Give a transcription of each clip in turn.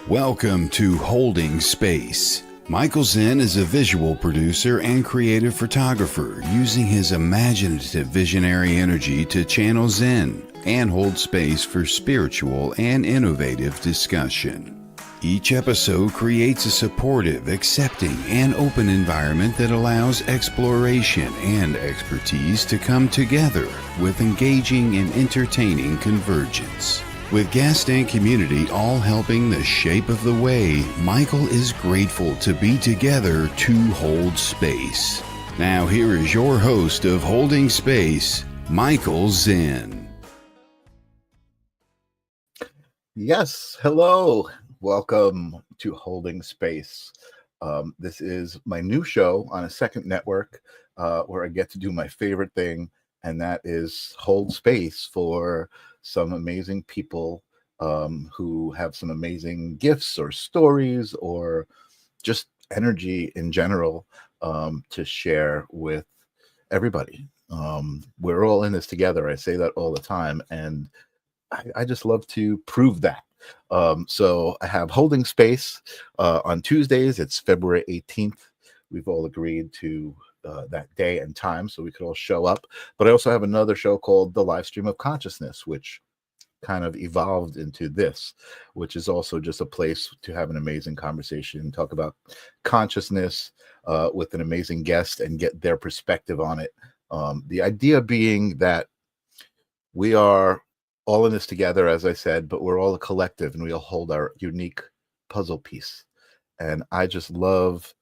Welcome to Holding Space. Michael Zen is a visual producer and creative photographer using his imaginative visionary energy to channel Zen and hold space for spiritual and innovative discussion. Each episode creates a supportive, accepting, and open environment that allows exploration and expertise to come together with engaging and entertaining convergence. With guest and community all helping the shape of the way, Michael is grateful to be together to hold space. Now here is your host of Holding Space, Michael Zen. Yes, hello. Welcome to Holding Space. This is my new show on a second network where I get to do my favorite thing, and that is hold space for some amazing people who have some amazing gifts or stories or just energy in general to share with everybody. We're all in this together. I say that all the time, and I just love to prove that. So I have Holding Space on Tuesdays. It's February 18th. We've all agreed to that day and time so we could all show up. But I also have another show called The Live Stream of Consciousness, which kind of evolved into this, which is also just a place to have an amazing conversation, talk about consciousness with an amazing guest and get their perspective on it. The idea being that we are all in this together, as I said, but we're all a collective and we all hold our unique puzzle piece. And I just love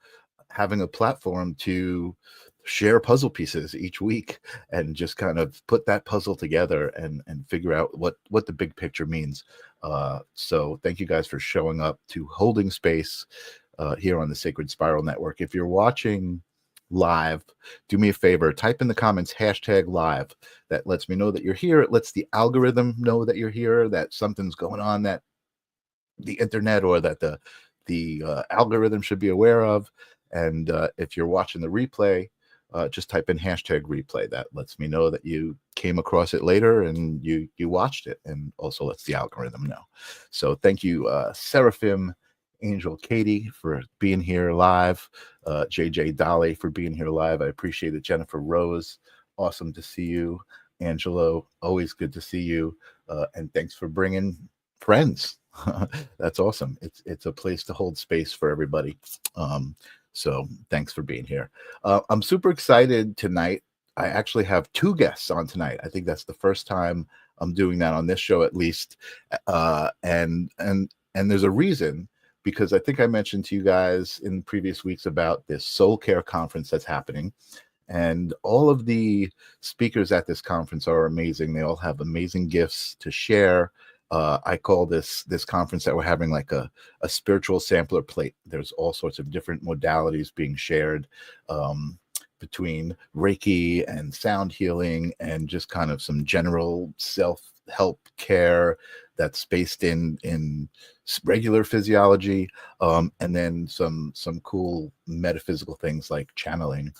having a platform to share puzzle pieces each week and just kind of put that puzzle together and figure out what the big picture means. So thank you guys for showing up to Holding Space here on the Sacred Spiral Network. If you're watching live, do me a favor, type in the comments #live. That lets me know that you're here. It lets the algorithm know that you're here, that something's going on, that the internet or that the algorithm should be aware of. And if you're watching the replay, just type in #replay. That lets me know that you came across it later and you watched it, and also lets the algorithm know. So thank you, Seraphim, Angel, Katie, for being here live. JJ Dolly for being here live. I appreciate it. Jennifer Rose, awesome to see you. Angelo, always good to see you. And thanks for bringing friends. That's awesome. It's a place to hold space for everybody. So thanks for being here. I'm super excited tonight. I actually have two guests on tonight. I think that's the first time I'm doing that on this show, at least. And there's a reason, because I think I mentioned to you guys in previous weeks about this soul care conference that's happening. And all of the speakers at this conference are amazing. They all have amazing gifts to share. I call this conference that we're having like a spiritual sampler plate. There's all sorts of different modalities being shared between Reiki and sound healing and just kind of some general self-help care that's based in regular physiology, and then some cool metaphysical things like channeling,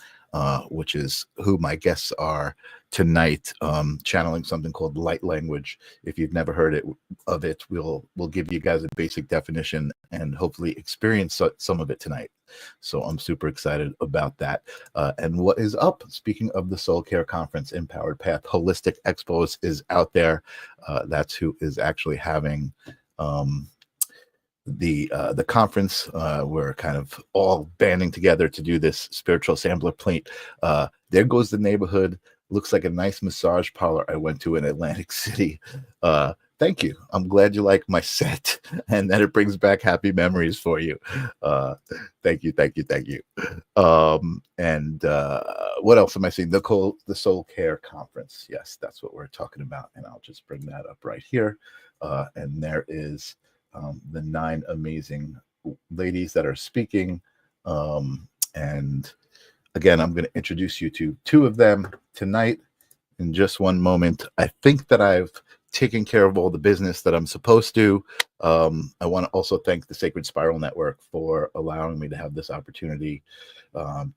which is who my guests are tonight, channeling something called light language. If you've never heard of it, we'll give you guys a basic definition and hopefully experience some of it tonight. So I'm super excited about that. And what is up, speaking of the Soul Care Conference, Empowered Path Holistic Expos is out there. That's who is actually having the conference. We're kind of all banding together to do this spiritual sampler plate. There goes the neighborhood. Looks like a nice massage parlor I went to in Atlantic City. Thank you. I'm glad you like my set and that it brings back happy memories for you. Thank you. And what else am I seeing? The Soul Care Conference. Yes, that's what we're talking about. And I'll just bring that up right here. And there is the 9 amazing ladies that are speaking. And again, I'm going to introduce you to 2 of them tonight in just one moment. I think that I've taken care of all the business that I'm supposed to. I want to also thank the Sacred Spiral Network for allowing me to have this opportunity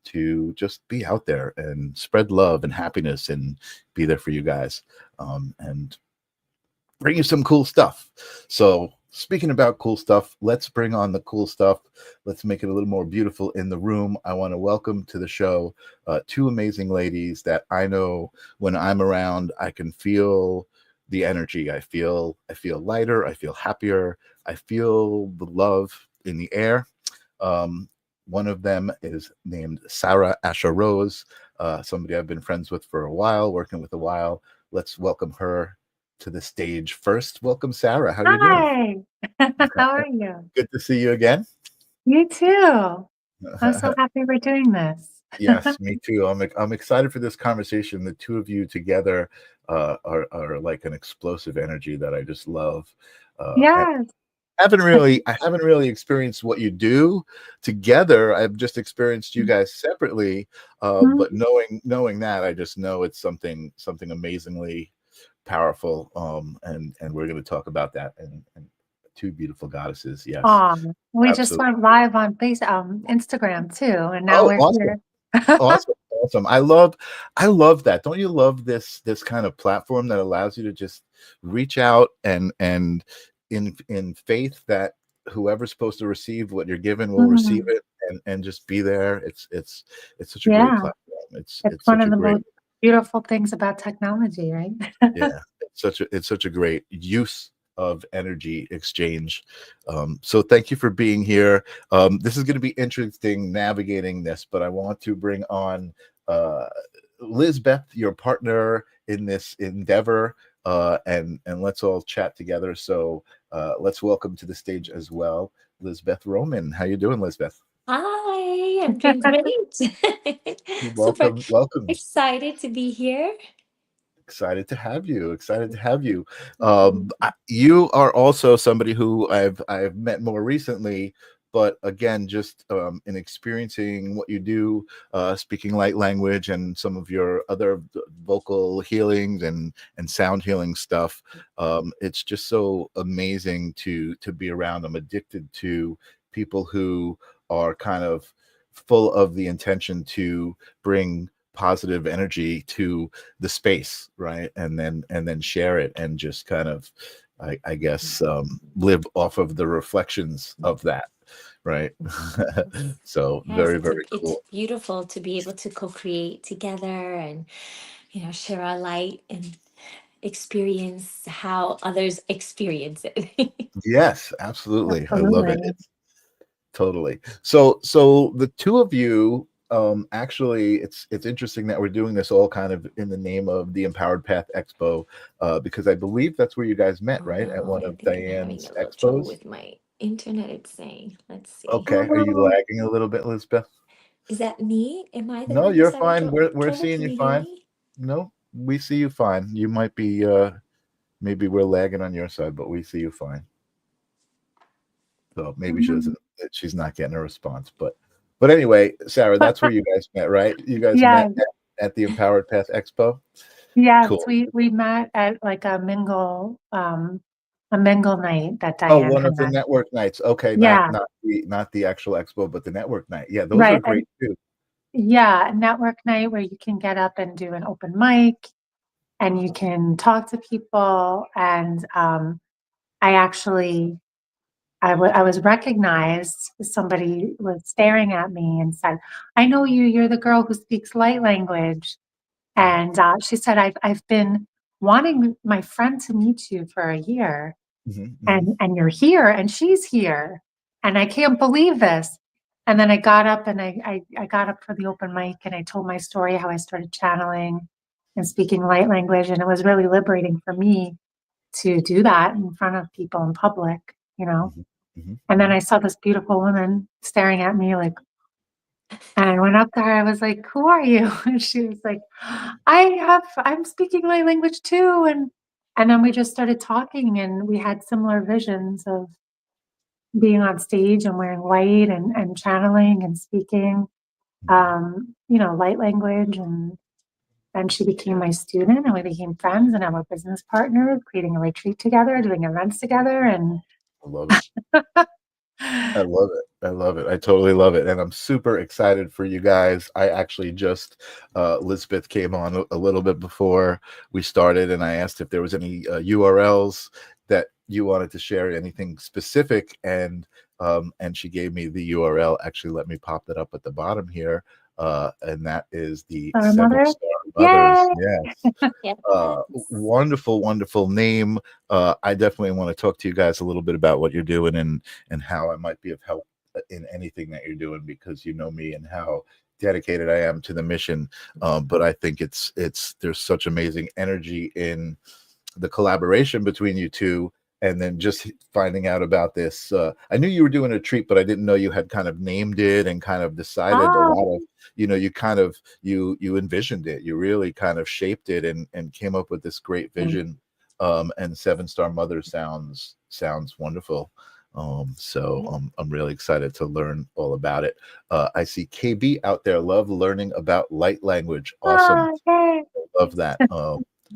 to just be out there and spread love and happiness and be there for you guys and bring you some cool stuff. So speaking about cool stuff, let's bring on the cool stuff. Let's make it a little more beautiful in the room. I want to welcome to the show two amazing ladies that I know when I'm around, I can feel the energy. I feel lighter. I feel happier. I feel the love in the air. Um, One of them is named Sara Asha Rose, somebody I've been friends with for a while, working with a while. Let's welcome her to the stage first. Welcome, Sara. How are you doing? Hi. How are you? Good to see you again. You too. I'm so happy we're doing this. Yes, me too. I'm excited for this conversation. The two of you together are like an explosive energy that I just love. And Yes. I haven't really experienced what you do together. I've just experienced you guys separately. Mhm. But knowing that, I just know it's something amazingly powerful. And we're going to talk about that and two beautiful goddesses. Yes, Aw, we just absolutely. went live on Instagram too, and now Oh, we're awesome. here. Awesome, awesome. I love that. Don't you love this kind of platform that allows you to just reach out and in faith that whoever's supposed to receive what you're given will receive Mhm. it and just be there. It's such a great Yeah, platform. It's it's it's one such of a the great most beautiful things about technology, right? yeah. It's such a great use of energy exchange. So thank you for being here. This is going to be interesting navigating this, but I want to bring on uh, Lisbeth, your partner in this endeavor, and let's all chat together. So let's welcome to the stage as well, Lisbeth Roman. How you doing, Lisbeth? Hi, I'm doing great. Super Welcome, welcome. excited to be here. Excited to have you. Excited to have you. You are also somebody who I've met more recently, but again, just in experiencing what you do, speaking light language, and some of your other vocal healings and sound healing stuff. It's just so amazing to be around. I'm addicted to people who are kind of full of the intention to bring positive energy to the space, right? And then share it and just kind of I guess live off of the reflections of that, right? So Yes, very, it's very it's cool. beautiful to be able to co-create together and share our light and experience how others experience it. Yes, absolutely. I love it. Absolutely. It's totally. So the two of you, actually, it's interesting that we're doing this all kind of in the name of the Empowered Path Expo, because I believe that's where you guys met, Oh right? At no, one I of think I'm having Diane's a little trouble expos. with my internet. It's saying, let's see. Okay, are you Oh, lagging a little bit, Lisbeth? Is that me? Am I the No, one who's you're having fine. We're trouble? seeing Can you you hear fine. me? No, we see you fine. You might be maybe we're lagging on your side, but we see you fine. So maybe she mhm. doesn't she's not getting a response. But anyway, Sarah, that's where you guys met, right? You guys met Yes, at the Empowered Path Expo. yes, Cool. we met at like a mingle night that Oh, Diane one of the had. network nights. Okay, not Yeah, not the actual expo, but the network night. Yeah, those are right. And great too. yeah, a network night where you can get up and do an open mic and you can talk to people. And I actually, I was recognized. Somebody was staring at me and said, "I know you. You're the girl who speaks light language." And she said, I've been wanting my friend to meet you for a year, Hmm, hmm. and you're here, and she's here, and I can't believe this." And then I got up and I got up for the open mic and I told my story, how I started channeling and speaking light language. And it was really liberating for me to do that in front of people in public, you know. Hmm, hmm, And then hmm. I saw this beautiful woman staring at me like, and I went up to her, I was like, "Who are you?" And she was like, I'm speaking my language too." And then we just started talking and we had similar visions of being on stage and wearing white and channeling and speaking, light language. And then she became my student and we became friends and now we're business partners, creating a retreat together, doing events together. And I love it. I love it. I love it. I totally love it. And I'm super excited for you guys. I actually just, Lisbeth came on a little bit before we started, and I asked if there was any URLs that you wanted to share anything specific, and she gave me the URL. Actually, let me pop that up at the bottom here, and that is the Our Seven mother. Star Mothers. Yay! Yes. Yes. Wonderful, wonderful name. I definitely want to talk to you guys a little bit about what you're doing, and how I might be of help in anything that you're doing, because you know me and how dedicated I am to the mission. But I think it's there's such amazing energy in the collaboration between you two, and then just finding out about this. I knew you were doing a treat, but I didn't know you had kind of named it and kind of decided a lot of, you kind of, you envisioned it, you really kind of shaped it, and came up with this great vision. And Seven Star Mother sounds wonderful. So I'm really excited to learn all about it. I see KB out there, love learning about light language. Awesome. Yay! Love that.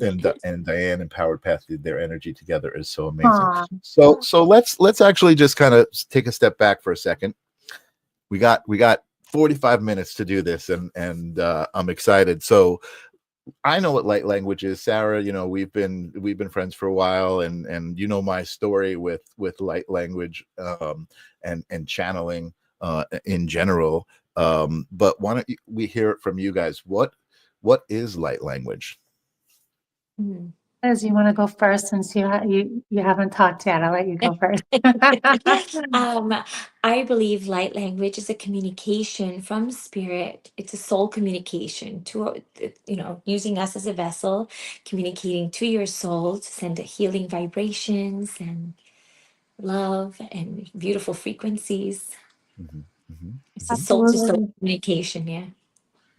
And Diane and Powered Path did their energy together is so amazing. Aw. So let's actually just kind of take a step back for a second. We got 45 minutes to do this, and I'm excited. So I know what light language is, Sara. We've been friends for a while, and you know my story with light language, and channeling in general. But why don't we hear it from you guys? What is light language? Liz, you want to go first, since you haven't talked yet? I'll let you go first. I believe light language is a communication from spirit. It's a soul communication to, using us as a vessel, communicating to your soul to send healing vibrations and love and beautiful frequencies. It's a soul to soul Absolutely. communication. Yeah.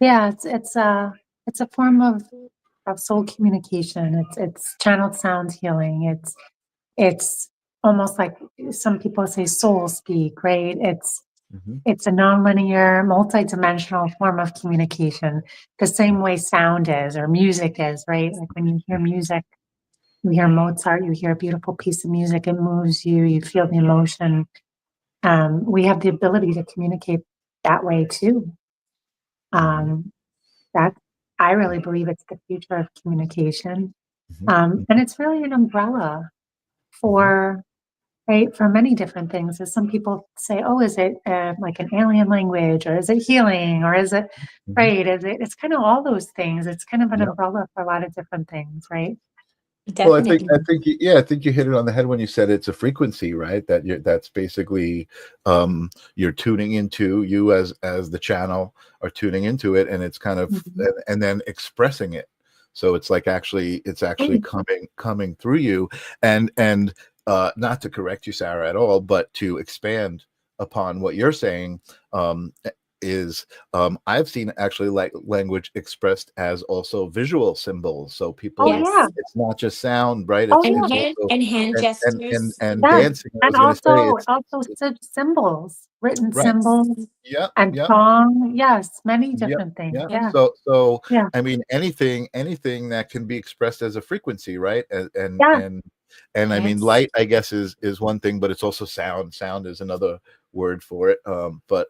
Yeah, it's a form of soul communication. It's channeled sound healing. It's almost like some people say soul speak, right? It's a nonlinear, multidimensional form of communication, the same way sound is, or music is, right? Like when you hear music, you hear Mozart, you hear a beautiful piece of music, it moves you, you feel the emotion. We have the ability to communicate that way too. That I really believe it's the future of communication. And it's really an umbrella for, right, for many different things. As some people say, oh, is it like an alien language, or is it healing, or is it, right? It's kind of all those things. It's kind of an umbrella for a lot of different things, right? Well, I Definitely. think I think you hit it on the head when you said it's a frequency, right? That's basically you're tuning into, you as the channel are tuning into it, and it's kind of and then expressing it. So it's like actually coming through you, and not to correct you, Sara, at all, but to expand upon what you're saying. Is I've seen actually like language expressed as also visual symbols. So people, Oh, yeah. it's not just sound, right? Oh, It's yeah. also And hand gestures. and Yeah. dancing. I And was going to say also symbols, written right. symbols, Yep. and Yep. song. Yes, many Yep. different things. Yep. Yeah. So Yeah. I mean anything that can be expressed as a frequency, right? Yeah. And I mean Yes. light, I guess, is one thing, but it's also sound. Sound is another word for it. But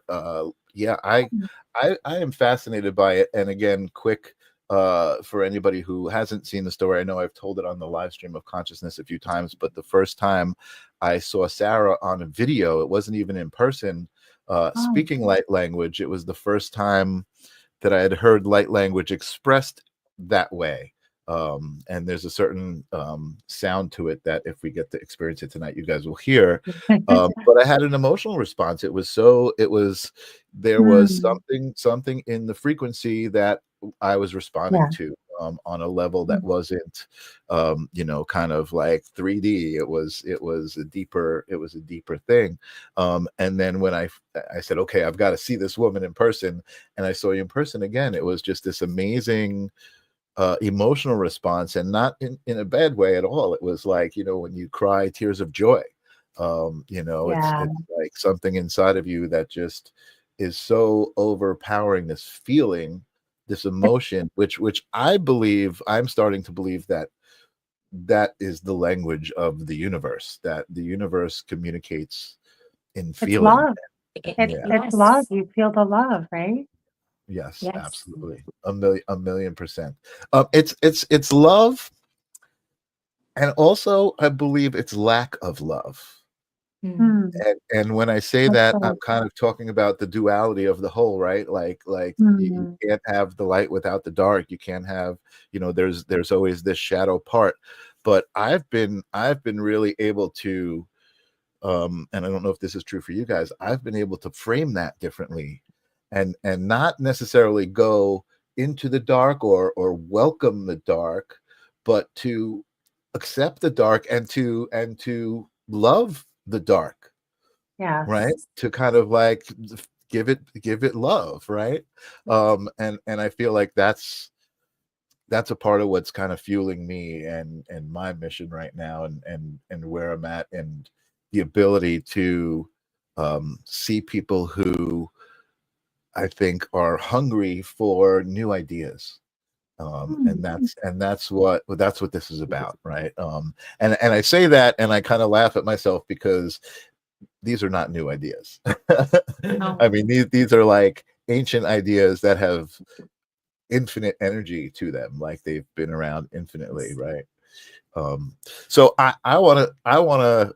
yeah, I am fascinated by it. And again, quick, for anybody who hasn't seen the story, I know I've told it on the live stream of consciousness a few times, but the first time I saw Sara on a video, it wasn't even in person, speaking light language. It was the first time that I had heard light language expressed that way. And there's a certain sound to it that if we get to experience it tonight, you guys will hear. But I had an emotional response. There was something in the frequency that I was responding to, on a level that wasn't, kind of like 3D. It was a deeper thing. And then when I said, okay, I've got to see this woman in person, and I saw you in person again, it was just this amazing emotional response, and not in a bad way at all. It was like, when you cry tears of joy, it's like something inside of you that just is so overpowering, this feeling, this emotion, which I'm starting to believe that is the language of the universe, that the universe communicates in It's feeling. love. It's love. You feel the love, right? Yes, absolutely. A million percent. It's love. And also, I believe it's lack of love. Mm. And when I say That's that, I'm so kind of talking about the duality of the whole, right? Like you mm. can't have the light without the dark. You can't have, there's always this shadow part. But I've been really able to, and I don't know if this is true for you guys, I've been able to frame that differently, and not necessarily go into the dark or welcome the dark, but to accept the dark and to love the dark, right? Yes. To kind of like give it love, right? And I feel like that's a part of what's kind of fueling me and my mission right now, and where I'm at, and the ability to see people who I think are hungry for new ideas. And Mm. that's what this is about, right? And I say that and I kind of laugh at myself because these are not new ideas. No. I mean, these are like ancient ideas that have infinite energy to them, like they've been around infinitely, right? um so I want to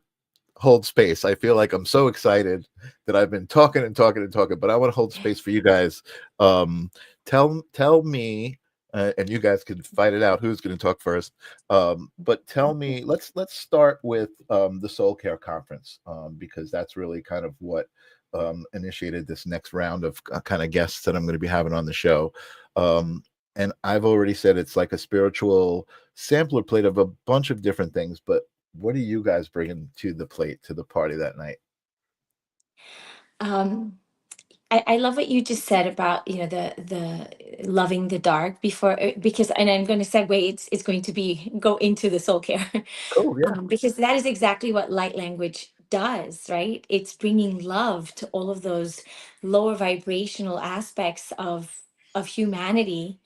hold space. I feel like I'm so excited that I've been talking and talking and talking, but I want to hold space for you guys. Tell me, and you guys can fight it out who's going to talk first. But tell me, let's start with the Soul Care Conference, because that's really kind of what initiated this next round of kind of guests that I'm going to be having on the show. And I've already said it's like a spiritual sampler plate of a bunch of different things, but what are you guys bringing to the plate, to the party that night? Um, I love what you just said about, the loving the dark before, because, and I'm going to segue, it's going to be go into the soul care. Cool, yeah. Because that is exactly what light language does, right? It's bringing love to all of those lower vibrational aspects of humanity,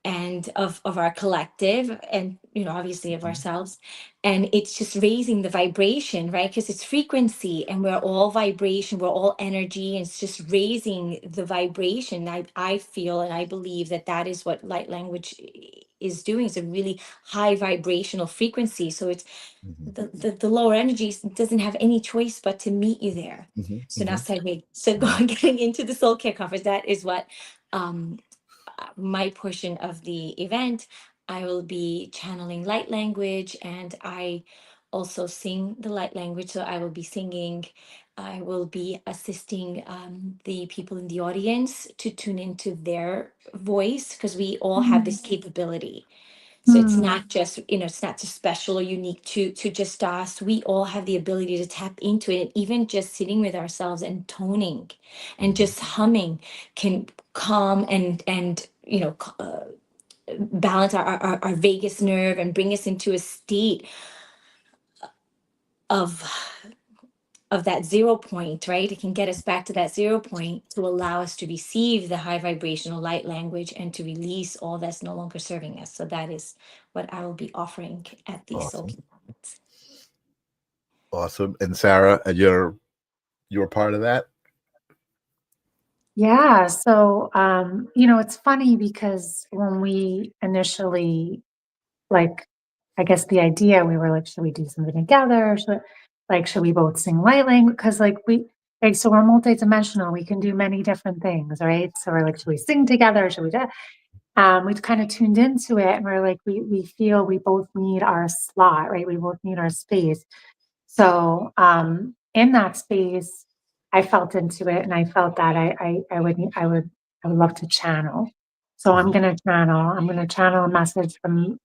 and of our collective, and obviously of Mhm, ourselves. And it's just raising the vibration, right? Because it's frequency, and we're all vibration, we're all energy, and it's just raising the vibration. I feel and I believe that that is what light language is doing. It's a really high vibrational frequency, so it's mhm, the lower energies doesn't have any choice but to meet you there. mhm, So now mhm, segue, so mhm, going getting into the soul care conference, that is what um my portion of the event. I will be channeling light language, and I also sing the light language. So I will be singing, I will be assisting the people in the audience to tune into their voice, because we all have Mm. this capability. So it's Mm. not just, it's not just special or unique to just us. We all have the ability to tap into it. And even just sitting with ourselves and toning and mhm, just humming can calm and balance our vagus nerve and bring us into a state of that 0 point, right? It can get us back to that 0 point to allow us to receive the high vibrational light language and to release all that's no longer serving us. So that is what I will be offering at the Soul awesome, Care Conference. awesome. And Sarah, you're part of that. Yeah. So, it's funny because when we initially, like, I guess the idea, we were like, should we do something together? Should we both sing light language? Because so we're multidimensional. We can do many different things, right? So we're like, should we sing together? Should we do? We kind of tuned into it, and we're like, we feel we both need our slot, right? We both need our space. So in that space, I felt into it, and I felt that I would love to channel. So Mhm, I'm gonna channel a message from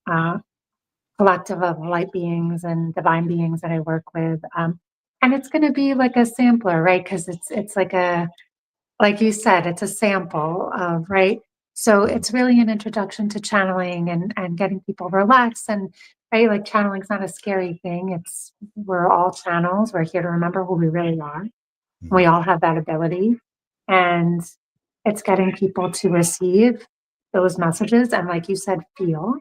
collective of light beings and divine beings that I work with. And it's gonna be like a sampler, right? Because it's like you said, it's a sample of, right? So mhm, it's really an introduction to channeling and getting people relaxed, and right, like channeling's not a scary thing. We're all channels. We're here to remember who we really are. We mhm, all have that ability. And it's getting people to receive those messages and, like you said, feel,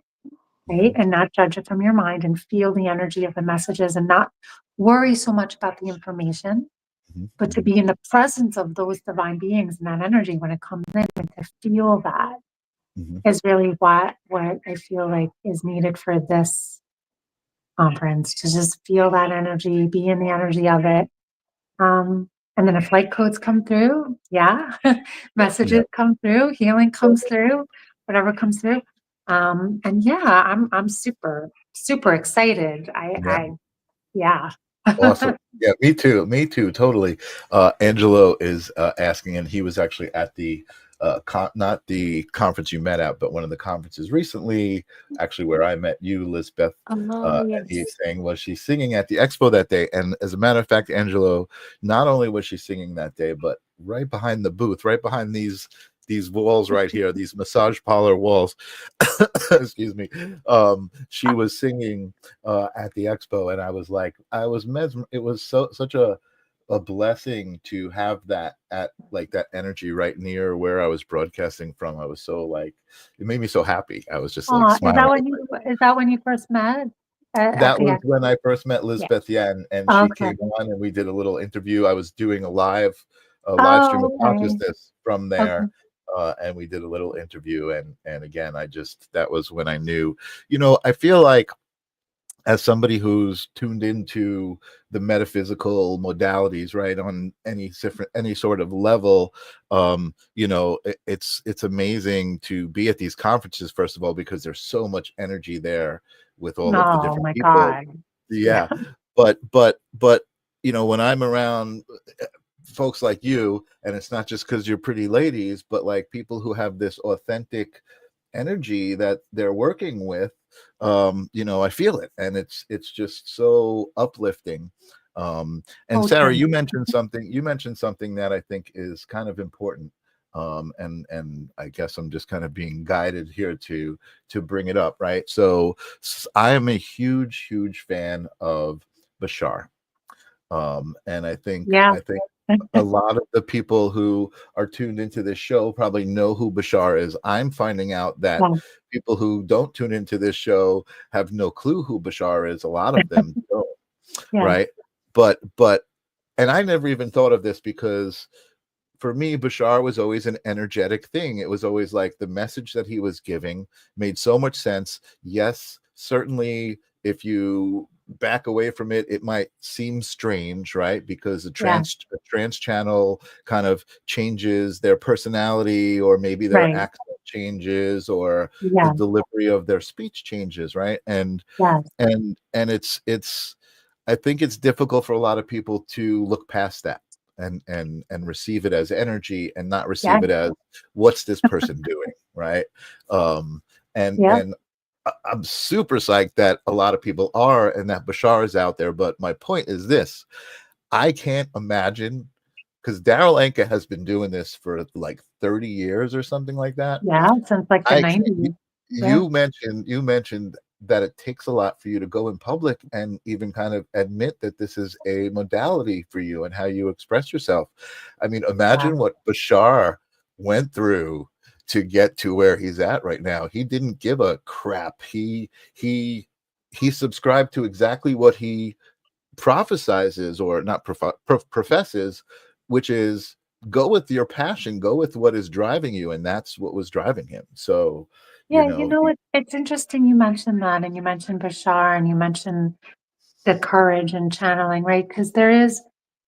right? mhm, And not judge it from your mind, and feel the energy of the messages, and not worry so much about the information, mhm, but to mhm, be in the presence of those divine beings and that energy when it comes in, and to feel that mhm, is really what I feel like is needed for this conference, to just feel that energy, be in the energy of it. And then if light codes come through, yeah, Yeah. messages come through, healing comes through, whatever comes through. And yeah, I'm super, super excited. Yeah. Yeah. Awesome. Yeah, me too. Me too. Totally. Angelo is asking, and he was actually at the not the conference you met at, but one of the conferences recently, actually where I met you, Lisbeth. Oh, And he's yes. saying, was she singing at the expo that day? And as a matter of fact, Angelo, not only was she singing that day, but right behind the booth, right behind these walls right here, these massage parlor walls, excuse me, she was singing at the expo, and I was like, I was mesmer. It was such a blessing to have that at like that energy right near where I was broadcasting from. I was so like, it made me so happy. I was just like Is smiling. that when you first met at That the was ex? when I first met Yeah. Lisbeth, yeah, and she Okay. came on and we did a little interview. I was doing a live stream of Oh, okay. consciousness from Okay. there, and we did a little interview. And again, that was when I knew. I feel like as somebody who's tuned into the metaphysical modalities, right, on any sort of level, it's amazing to be at these conferences, first of all, because there's so much energy there with all of the Oh different my people. God. Yeah. But when I'm around folks like you, and it's not just because you're pretty ladies, but like people who have this authentic energy that they're working with, I feel it, and it's just so uplifting. And Oh, Sarah, thanks. you mentioned something that I think is kind of important. And I guess I'm just kind of being guided here to bring it up, right? So I am a huge fan of Bashar. And Yeah. I think a lot of the people who are tuned into this show probably know who Bashar is. I'm finding out that Yeah. people who don't tune into this show have no clue who Bashar is. A lot of them don't, Yeah. right? But and I never even thought of this, because for me, Bashar was always an energetic thing. It was always like the message that he was giving made so much sense. Yes, certainly, if you back away from it, it might seem strange, right? Because Yeah. a trans channel kind of changes their personality, or maybe their Right. accent changes, or the Yeah. delivery of their speech changes, right? Yes. And it's I think it's difficult for a lot of people to look past that and receive it as energy, and not Yeah. receive it as, what's this person doing, right? um and Yeah. and I'm super psyched that a lot of people are, and that Bashar is out there. But my point is this: I can't imagine, because Daryl Anka has been doing this for like 30 years or something like that. Yeah. Since like the I can't. 90s. Yeah. You mentioned that it takes a lot for you to go in public and even kind of admit that this is a modality for you and how you express yourself. I mean, Yeah. imagine what Bashar went through to get to where he's at right now. He didn't give a crap. He subscribed to exactly what he prophesizes, or not professes, which is, go with your passion, go with what is driving you, and that's what was driving him. So, you Yeah. know, It's interesting you mentioned that, and you mentioned Bashar, and you mentioned the courage and channeling, right? Because there's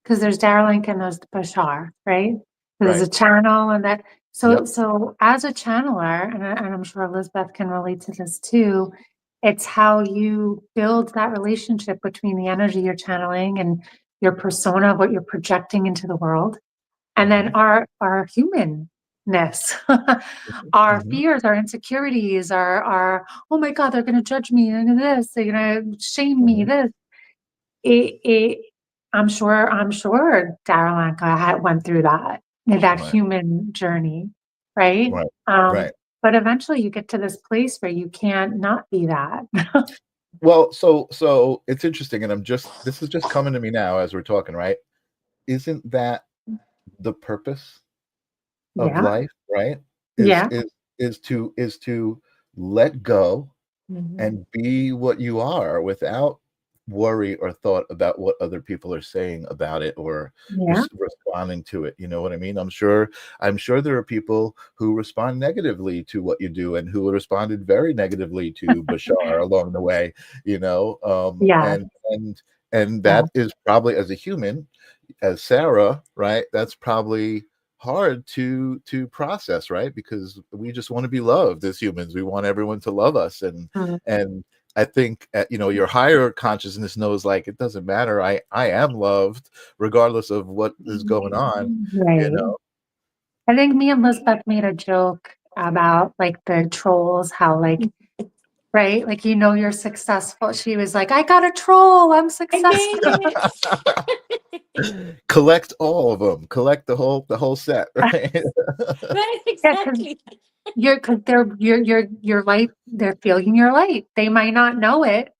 Darlink and there's Bashar, right? There's right. a channel and that. So, Yep. so as a channeler, and I'm sure Elizabeth can relate to this too, it's how you build that relationship between the energy you're channeling and your persona, what you're projecting into the world, and then Mhm. our humanness, our Mhm. fears, our insecurities, our oh my God, they're going to judge me and this, they're going to shame me. Mhm. This it I'm sure Daryl Anka had went through that Right. human journey, right? Right. Um, Right. but eventually you get to this place where you can't not be that. Well, so it's interesting, and this is just coming to me now as we're talking, right? Isn't that the purpose of Yeah, life, right? Is yeah, is is to let go Mhm. and be what you are, without worry or thought about what other people are saying about it or Yeah. responding to it. You know what I mean? I'm sure there are people who respond negatively to what you do and who responded very negatively to Bashar along the way, you know. Yeah. And Yeah. that is probably, as a human, as Sarah, right? That's probably hard to process, right? Because we just want to be loved as humans. We want everyone to love us, Mhm. and I think you know, your higher consciousness knows, like, it doesn't matter. I am loved regardless of what is going on. You Right. know. I think me and Lisbeth made a joke about like the trolls, how like, right? Like, you know, you're successful. She was like, I got a troll. I'm I successful. made it. Collect all of them. Collect the whole set, right? Right, Yeah, because exactly. your light, they're feeling your light. They might not know it,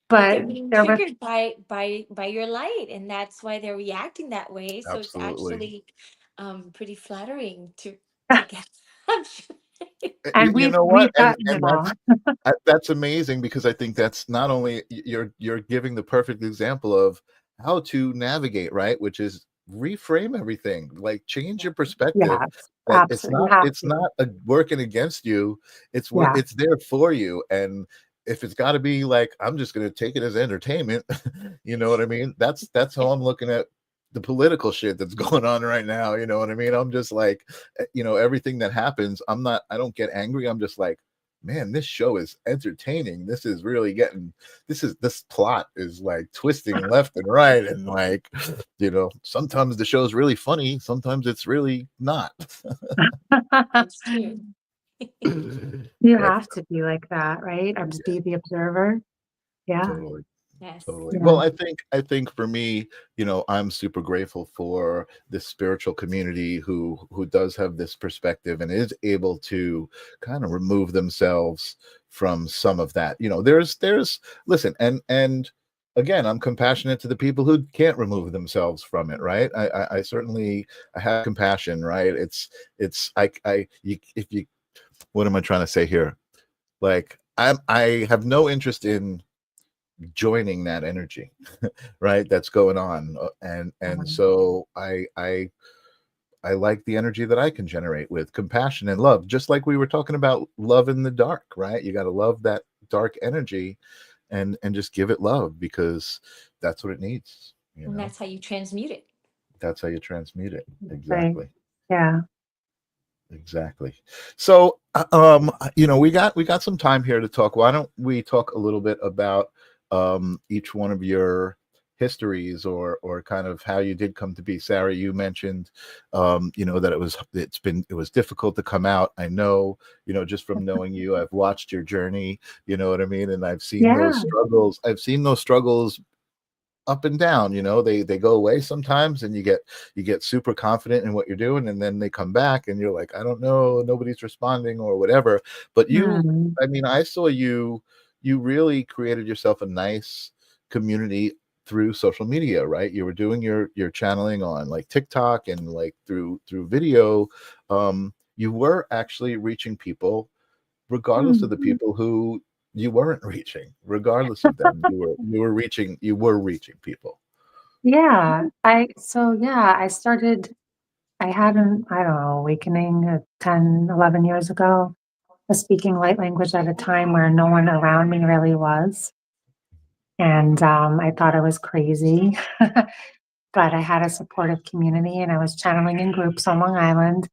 But but they're being they're triggered by your light, and that's why they're reacting that way. So it's Absolutely. actually pretty flattering to get. I'm sure. and You we've know what? we've gotten And it all. that's amazing, because I think that's not only you're giving the perfect example of how to navigate, right? Which is reframe everything, like change your perspective. Yes, That absolutely. You have it's to. not working against you. Yeah. It's there for you. And if it's got to be like, I'm just going to take it as entertainment, you know what I mean? That's how I'm looking at the political shit that's going on right now. You know what I mean? I'm just like, you know, everything that happens, I don't get angry. I'm just like, man, this show is entertaining. This is really getting, this plot is like twisting left and right. And like, you know, sometimes the show's really funny, sometimes it's really not. That's true. You That's have to be like that, right? Or just be the observer. Yeah. totally. Yes. Totally. Yeah. Well, I think for me, you know, I'm super grateful for this spiritual community who does have this perspective and is able to kind of remove themselves from some of that. You know, there's listen, and again, I'm compassionate to the people who can't remove themselves from it, right? I certainly, I have compassion, right? It's if you, what am I trying to say here? Like, I have no interest in joining that energy, right? That's going on. And Um, so I like the energy that I can generate with compassion and love, just like we were talking about love in the dark, right? You got to love that dark energy and just give it love, because that's what it needs, you And know. that's how you transmute it. That's how you transmute it. right. Exactly. Yeah. Exactly. So, you know, we got some time here to talk. Why don't we talk a little bit about each one of your histories, or kind of how you did come to be. Sarah, you mentioned, you know, that it was difficult to come out. I know, you know, just from knowing you, I've watched your journey. You know what I mean? And I've seen those Yeah. struggles. I've seen those struggles up and down. You know, they go away sometimes, and you get super confident in what you're doing, and then they come back and you're like, I don't know, nobody's responding or whatever. But you, Mm. I mean, I saw you really created yourself a nice community through social media, right? You were doing your channeling on like TikTok, and like through video. You were actually reaching people, regardless of the Mm. people who you weren't reaching. Regardless of them, you were reaching people. Yeah. I started, I had an, I don't know, awakening 10, 11 years ago, of speaking light language at a time where no one around me really was. And I thought I was crazy. But I had a supportive community and I was channeling in groups on Long Island.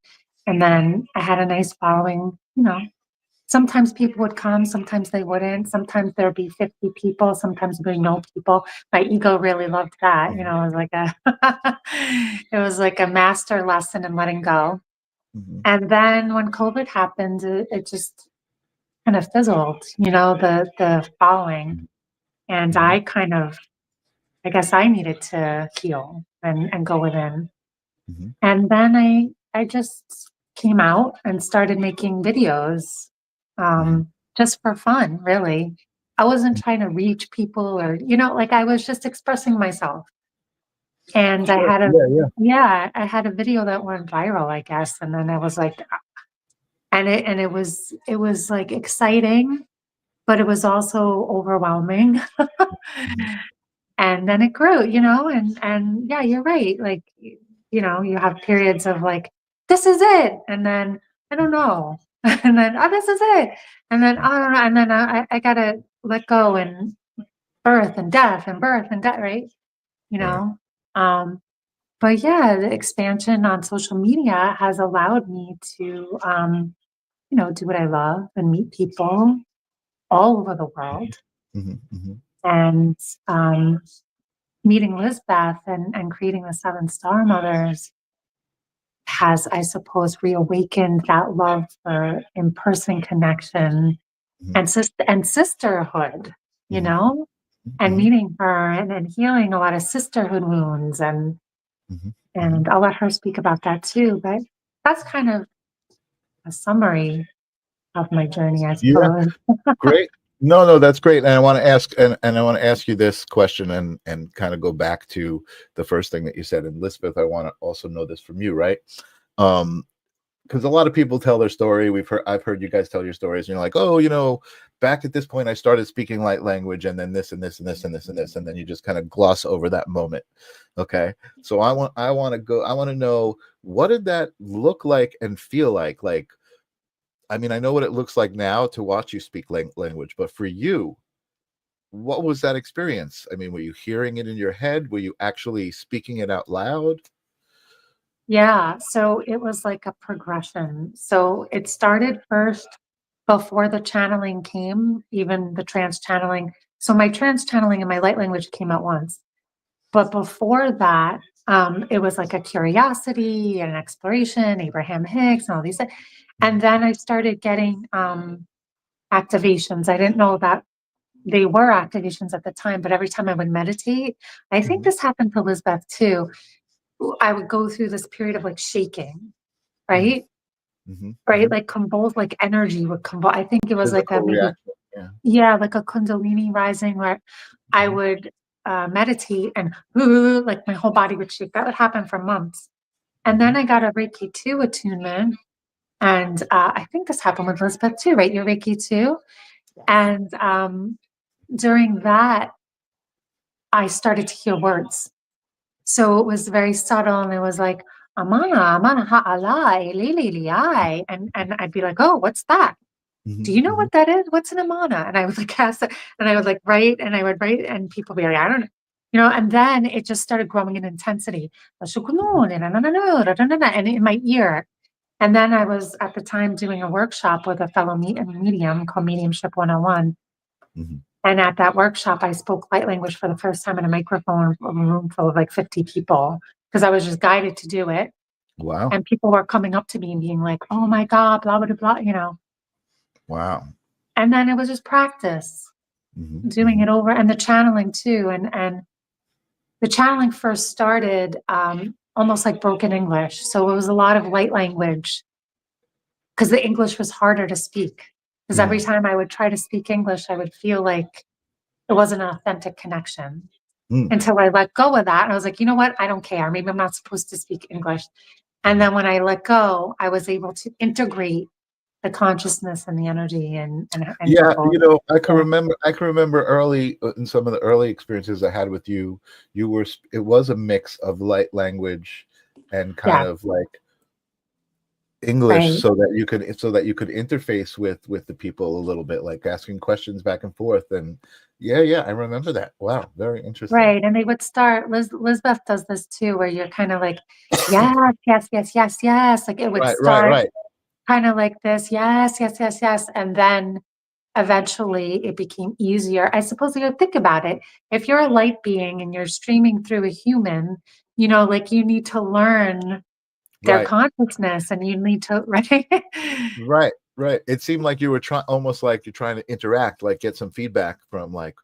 And then I had a nice following, you know. Sometimes people would come, sometimes they wouldn't. Sometimes there'd be 50 people, sometimes there'd be no people. My ego really loved that. You Mhm, know, it was like a it was like a master lesson in letting go. mhm, And then when COVID happened, it just kind of fizzled, you know, the following. mhm, And mhm, I kind of, I guess I needed to heal and go within. mhm, And then I just came out and started making videos, mhm. just for fun, really. I wasn't trying to reach people or, you know, like I was just expressing myself. And I Sure. had a Yeah, yeah. yeah, I had a video that went viral, I guess. And then I was like, and it was like exciting but it was also overwhelming. And then it grew, and yeah, you're right. Like, you have periods of like, this is it. And then I don't know. And then, oh, this is it. And then, I don't know. And then I got to let go and birth and death and birth and death, right? You Right. know? But yeah, the expansion on social media has allowed me to, do what I love and meet people all over the world. And meeting Lisbeth and creating the Seven Star Mothers has, I suppose, reawakened that love for in-person connection and sisterhood, and meeting her and healing a lot of sisterhood wounds, and I'll let her speak about that too. But that's kind of a summary of my journey, I Yeah, suppose. great. No, that's great. And I want to ask, and I want to ask you this question and kind of go back to the first thing that you said. And Lisbeth, I want to also know this from you, right? Because a lot of people tell their story. I've heard you guys tell your stories, and you're like, oh, back at this point, I started speaking light language, and then this and this and this and this and this, and then you just kind of gloss over that moment. Okay, so I want to know, what did that look like and feel like? Like, I mean, I know what it looks like now to watch you speak language, but for you, what was that experience? I mean, were you hearing it in your head? Were you actually speaking it out loud? Yeah, so it was like a progression. So it started first before the channeling came, even the trance channeling. So my trance channeling and my light language came at once. But before that, it was like a curiosity and an exploration, Abraham Hicks and all these things. And then I started getting activations. I didn't know that they were activations at the time, but every time I would meditate, I think this happened to Lisbeth too. I would go through this period of like shaking, right? Right? Like convulse, like energy would convulse. I think it was like Physical a maybe, reaction. Yeah. yeah, like a Kundalini rising where I would meditate and like my whole body would shake. That would happen for months. And then I got a Reiki 2 attunement. And I think this happened with Elizabeth too, right? You're Reiki 2. And during that, I started to hear words. So it was very subtle, and it was like, Amana, Amana ha'alai, lili ai. And I'd be like, oh, what's that? Do you know what that is? What's an Amana? And I would like ask it, and I would like write, and I would write, and people would be like, I don't know. And then it just started growing in intensity. And in my ear. And then I was at the time doing a workshop with a fellow medium called Mediumship 101. And at that workshop, I spoke light language for the first time in a microphone of a room full of like 50 people because I was just guided to do it. Wow. And people were coming up to me and being like, oh my God, blah, blah, blah, Wow. And then it was just practice, doing it over, and the channeling too. And the channeling first started almost like broken English. So it was a lot of light language because the English was harder to speak. Because every time I would try to speak English, I would feel like it wasn't an authentic connection until I let go of that. And I was like, you know what? I don't care. Maybe I'm not supposed to speak English. And then when I let go, I was able to integrate the consciousness and the energy and Yeah, people. I can remember early in some of the early experiences I had with you. It was a mix of light language and kind of like English, Right. so that you could interface with the people a little bit, like asking questions back and forth. And yeah, I remember that. Wow, very interesting. Right. And they would start, Lisbeth does this too, where you're kind of like, yes, yes, yes, yes, yes. Like it would start Right. kind of like this, yes, yes, yes, yes. And then eventually it became easier. I suppose you think about it. If you're a light being and you're streaming through a human, like you need to learn their Right. consciousness and you need to, right? Right. It seemed like you were almost like you're trying to interact, like get some feedback from like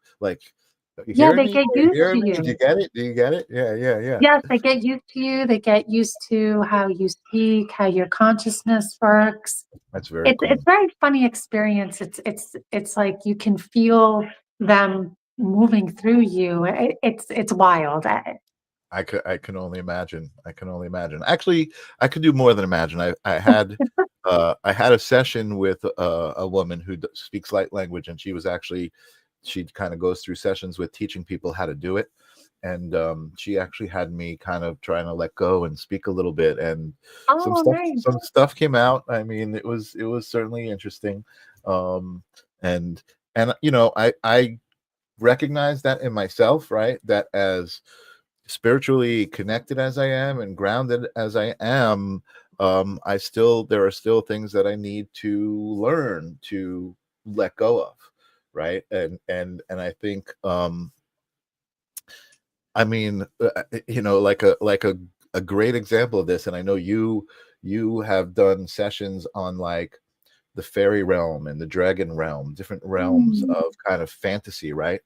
are you Yeah, hearing they me? get Are you used hearing to me? Do you you. get it? Do you get it? Yeah. Yes, they get used to you. They get used to how you speak, how your consciousness works. That's very cool. It's a very funny experience. It's like you can feel them moving through you. It's wild. I can only imagine. Actually, I could do more than imagine. I had I had a session with a woman who speaks light language, and she kind of goes through sessions with teaching people how to do it. And she actually had me kind of trying to let go and speak a little bit, and Oh, nice. some stuff came out. I mean, it was certainly interesting. Um, and I recognize that in myself, right? That as spiritually connected as I am and grounded as I am, there are still things that I need to learn to let go of, right? And I think, I mean, like a great example of this, and I know you have done sessions on like the fairy realm and the dragon realm, different realms Mm. of kind of fantasy, right?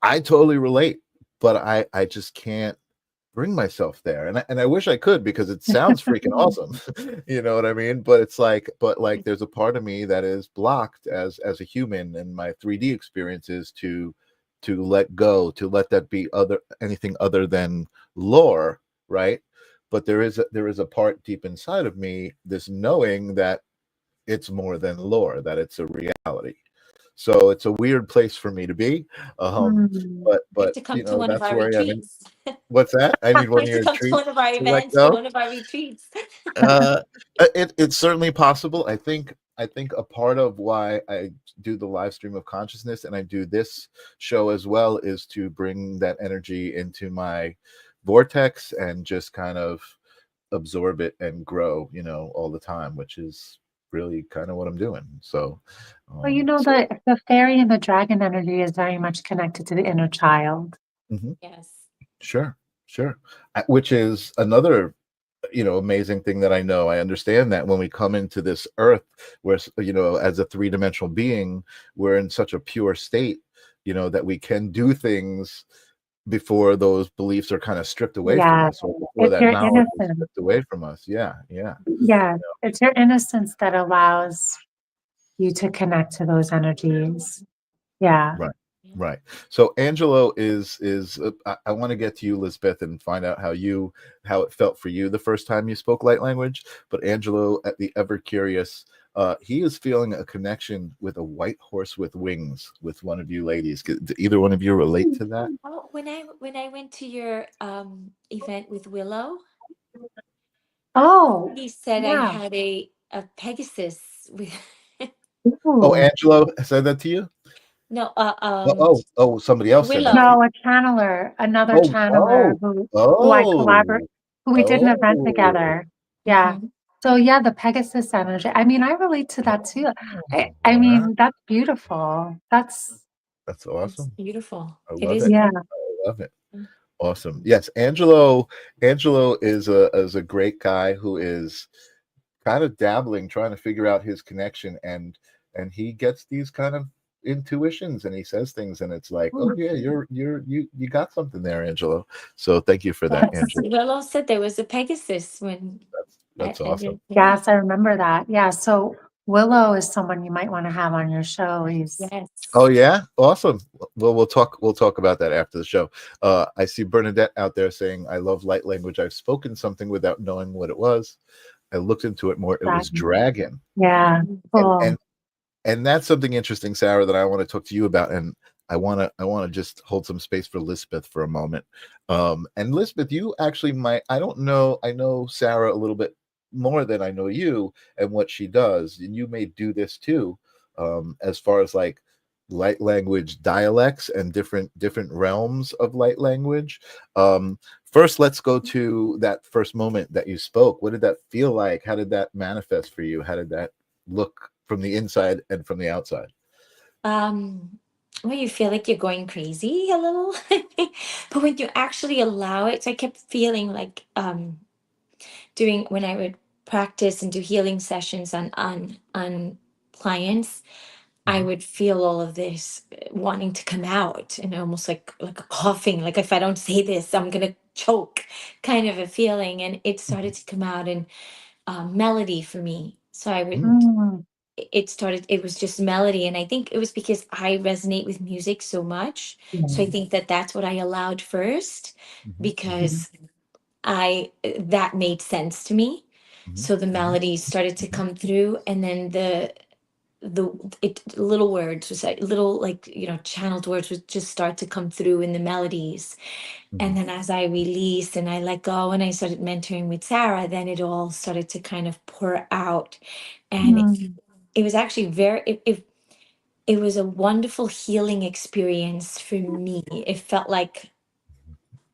I totally relate, but I just can't bring myself there, and I wish I could, because it sounds freaking awesome. You know what I mean? But it's like, there's a part of me that is blocked as a human, and my 3D experiences to let go, to let that be anything other than lore, right? But there is a part deep inside of me, this knowing that it's more than lore, that it's a reality. So it's a weird place for me to be. Um, Mm. but You have to come to one of that's our where I am. retreats. What's that? I need You one of have to your come to one treats of our to let events, to go. one of our retreats. Uh, it's certainly possible. I think a part of why I do the live stream of consciousness and I do this show as well is to bring that energy into my vortex and just kind of absorb it and grow, all the time, which is really kind of what I'm doing. So, Well, so the fairy and the dragon energy is very much connected to the inner child. mhm, Yes. sure, sure. Which is another amazing thing that I know. I understand that when we come into this earth, where as a three-dimensional being, we're in such a pure state, that we can do things before those beliefs are kind of stripped away from Yeah, us, or before it's that your knowledge is innocence. stripped away from us. Yeah, yeah. Yeah, it's your innocence that allows you to connect to those energies. Yeah. Right. Yeah. Right. So Angelo is I want to get to you, Lisbeth, and find out how it felt for you the first time you spoke light language. But Angelo, at the ever curious, he is feeling a connection with a white horse with wings with one of you ladies. Do either one of you relate to that? Oh, when I went to your event with Willow, Oh, he said I yeah. had a Pegasus with Oh, Ooh. Angelo said that to you? no Somebody else said that to you. Willow. No, a channeler, another Oh, channeler oh, who I collaborate, oh, who we did an event oh. together. Yeah. Mhm. So yeah, the Pegasus energy. I mean, I relate to that too. I Wow, mean, that's beautiful. That's that's It's awesome. beautiful. I It love is it. yeah. beautiful. I love it. Awesome. Yes, Angelo is a great guy who is kind of dabbling, trying to figure out his connection, and he gets these kind of intuitions, and he says things, and it's like, oh Ooh, yeah, you got something there, Angelo. So thank you for that, Yes. Angelo. Willow said there was a Pegasus when That's I awesome. did. Yeah. yes, I remember that. Yeah. So Willow is someone you might want to have on your show. He's Oh Yes. yeah, awesome. Well, we'll talk about that after the show. I see Bernadette out there saying, "I love light language. I've spoken something without knowing what it was. I looked into it more. It was dragon. dragon." Yeah. Mhm. and Cool. and and that's something interesting, Sarah, that I want to talk to you about. And I want to just hold some space for Lisbeth for a moment. And Lisbeth, you actually might, I don't know, I know Sarah a little bit more than I know you and what she does, and you may do this too, as far as like light language dialects and different realms of light language. First, let's go to that first moment that you spoke. What did that feel like? How did that manifest for you? How did that look from the inside and from the outside? Um, well, you feel like you're going crazy a little, but when you actually allow it, so I kept feeling like doing when I would practice and do healing sessions on clients, I Mhm. would feel all of this wanting to come out and almost like a coughing, like if I don't say this, I'm gonna choke, kind of a feeling, and it started to come out in melody for me. So I would Mhm. Mm. it was just melody, and I think it was because I resonate with music so much, so I Yeah. think that that's what I allowed first, Mhm. Mhm. because I that made sense to me. So the melodies started to come through, and then the little words was like little, like, channeled words would just start to come through in the melodies. And then as I released and I let go and I started mentoring with Sara, then it all started to kind of pour out. And it was actually it was a wonderful healing experience for me. It felt like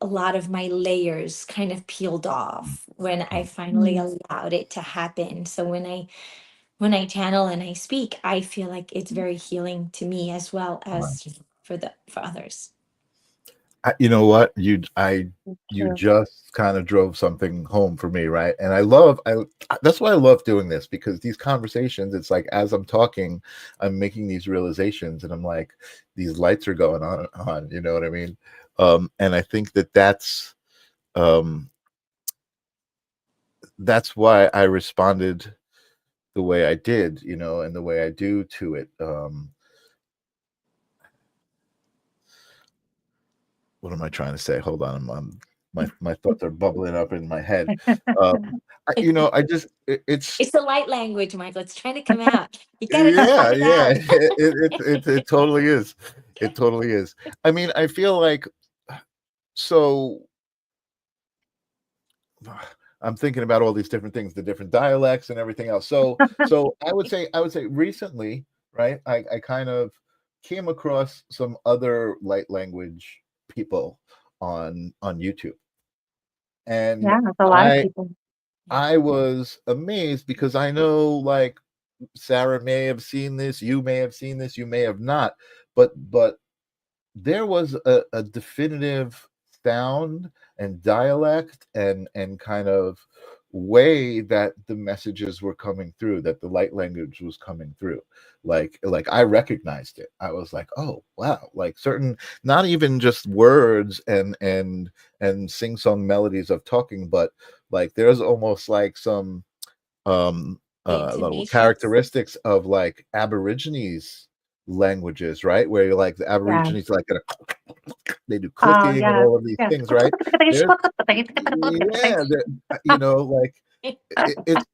a lot of my layers kind of peeled off when I finally allowed it to happen. So when I channel and I speak, I feel like it's very healing to me as well as for others. You know what, you True. just kind of drove something home for me, right? And that's why I love doing this, because these conversations, it's like as I'm talking, I'm making these realizations, and I'm like, these lights are going on, you know what I mean? And I think that's why I responded the way I did, and the way I do to it. What am I trying to say? Hold on, my thoughts are bubbling up in my head. I just It's the light language, Michael. It's trying to come out. You gotta just yeah, let it yeah, out. it totally is. It totally is. I mean, I feel like, so I'm thinking about all these different things, the different dialects and everything else. So I would say recently, right? I kind of came across some other light language people on YouTube, and Yeah, it's a lot of I people. I was amazed, because I know, like, Sara may have seen this, you may have seen this, you may have not, but there was a definitive sound and dialect and kind of way that the messages were coming through, that the light language was coming through. Like I recognized it. I was like, oh wow, like certain, not even just words and sing-song melodies of talking, but like there's almost like some The little intonations. characteristics of like Aborigines languages, right? Where you're like the Yeah. Aborigines, like they do Oh, clicking and yes. all of these Yes. things, right? There's yeah, like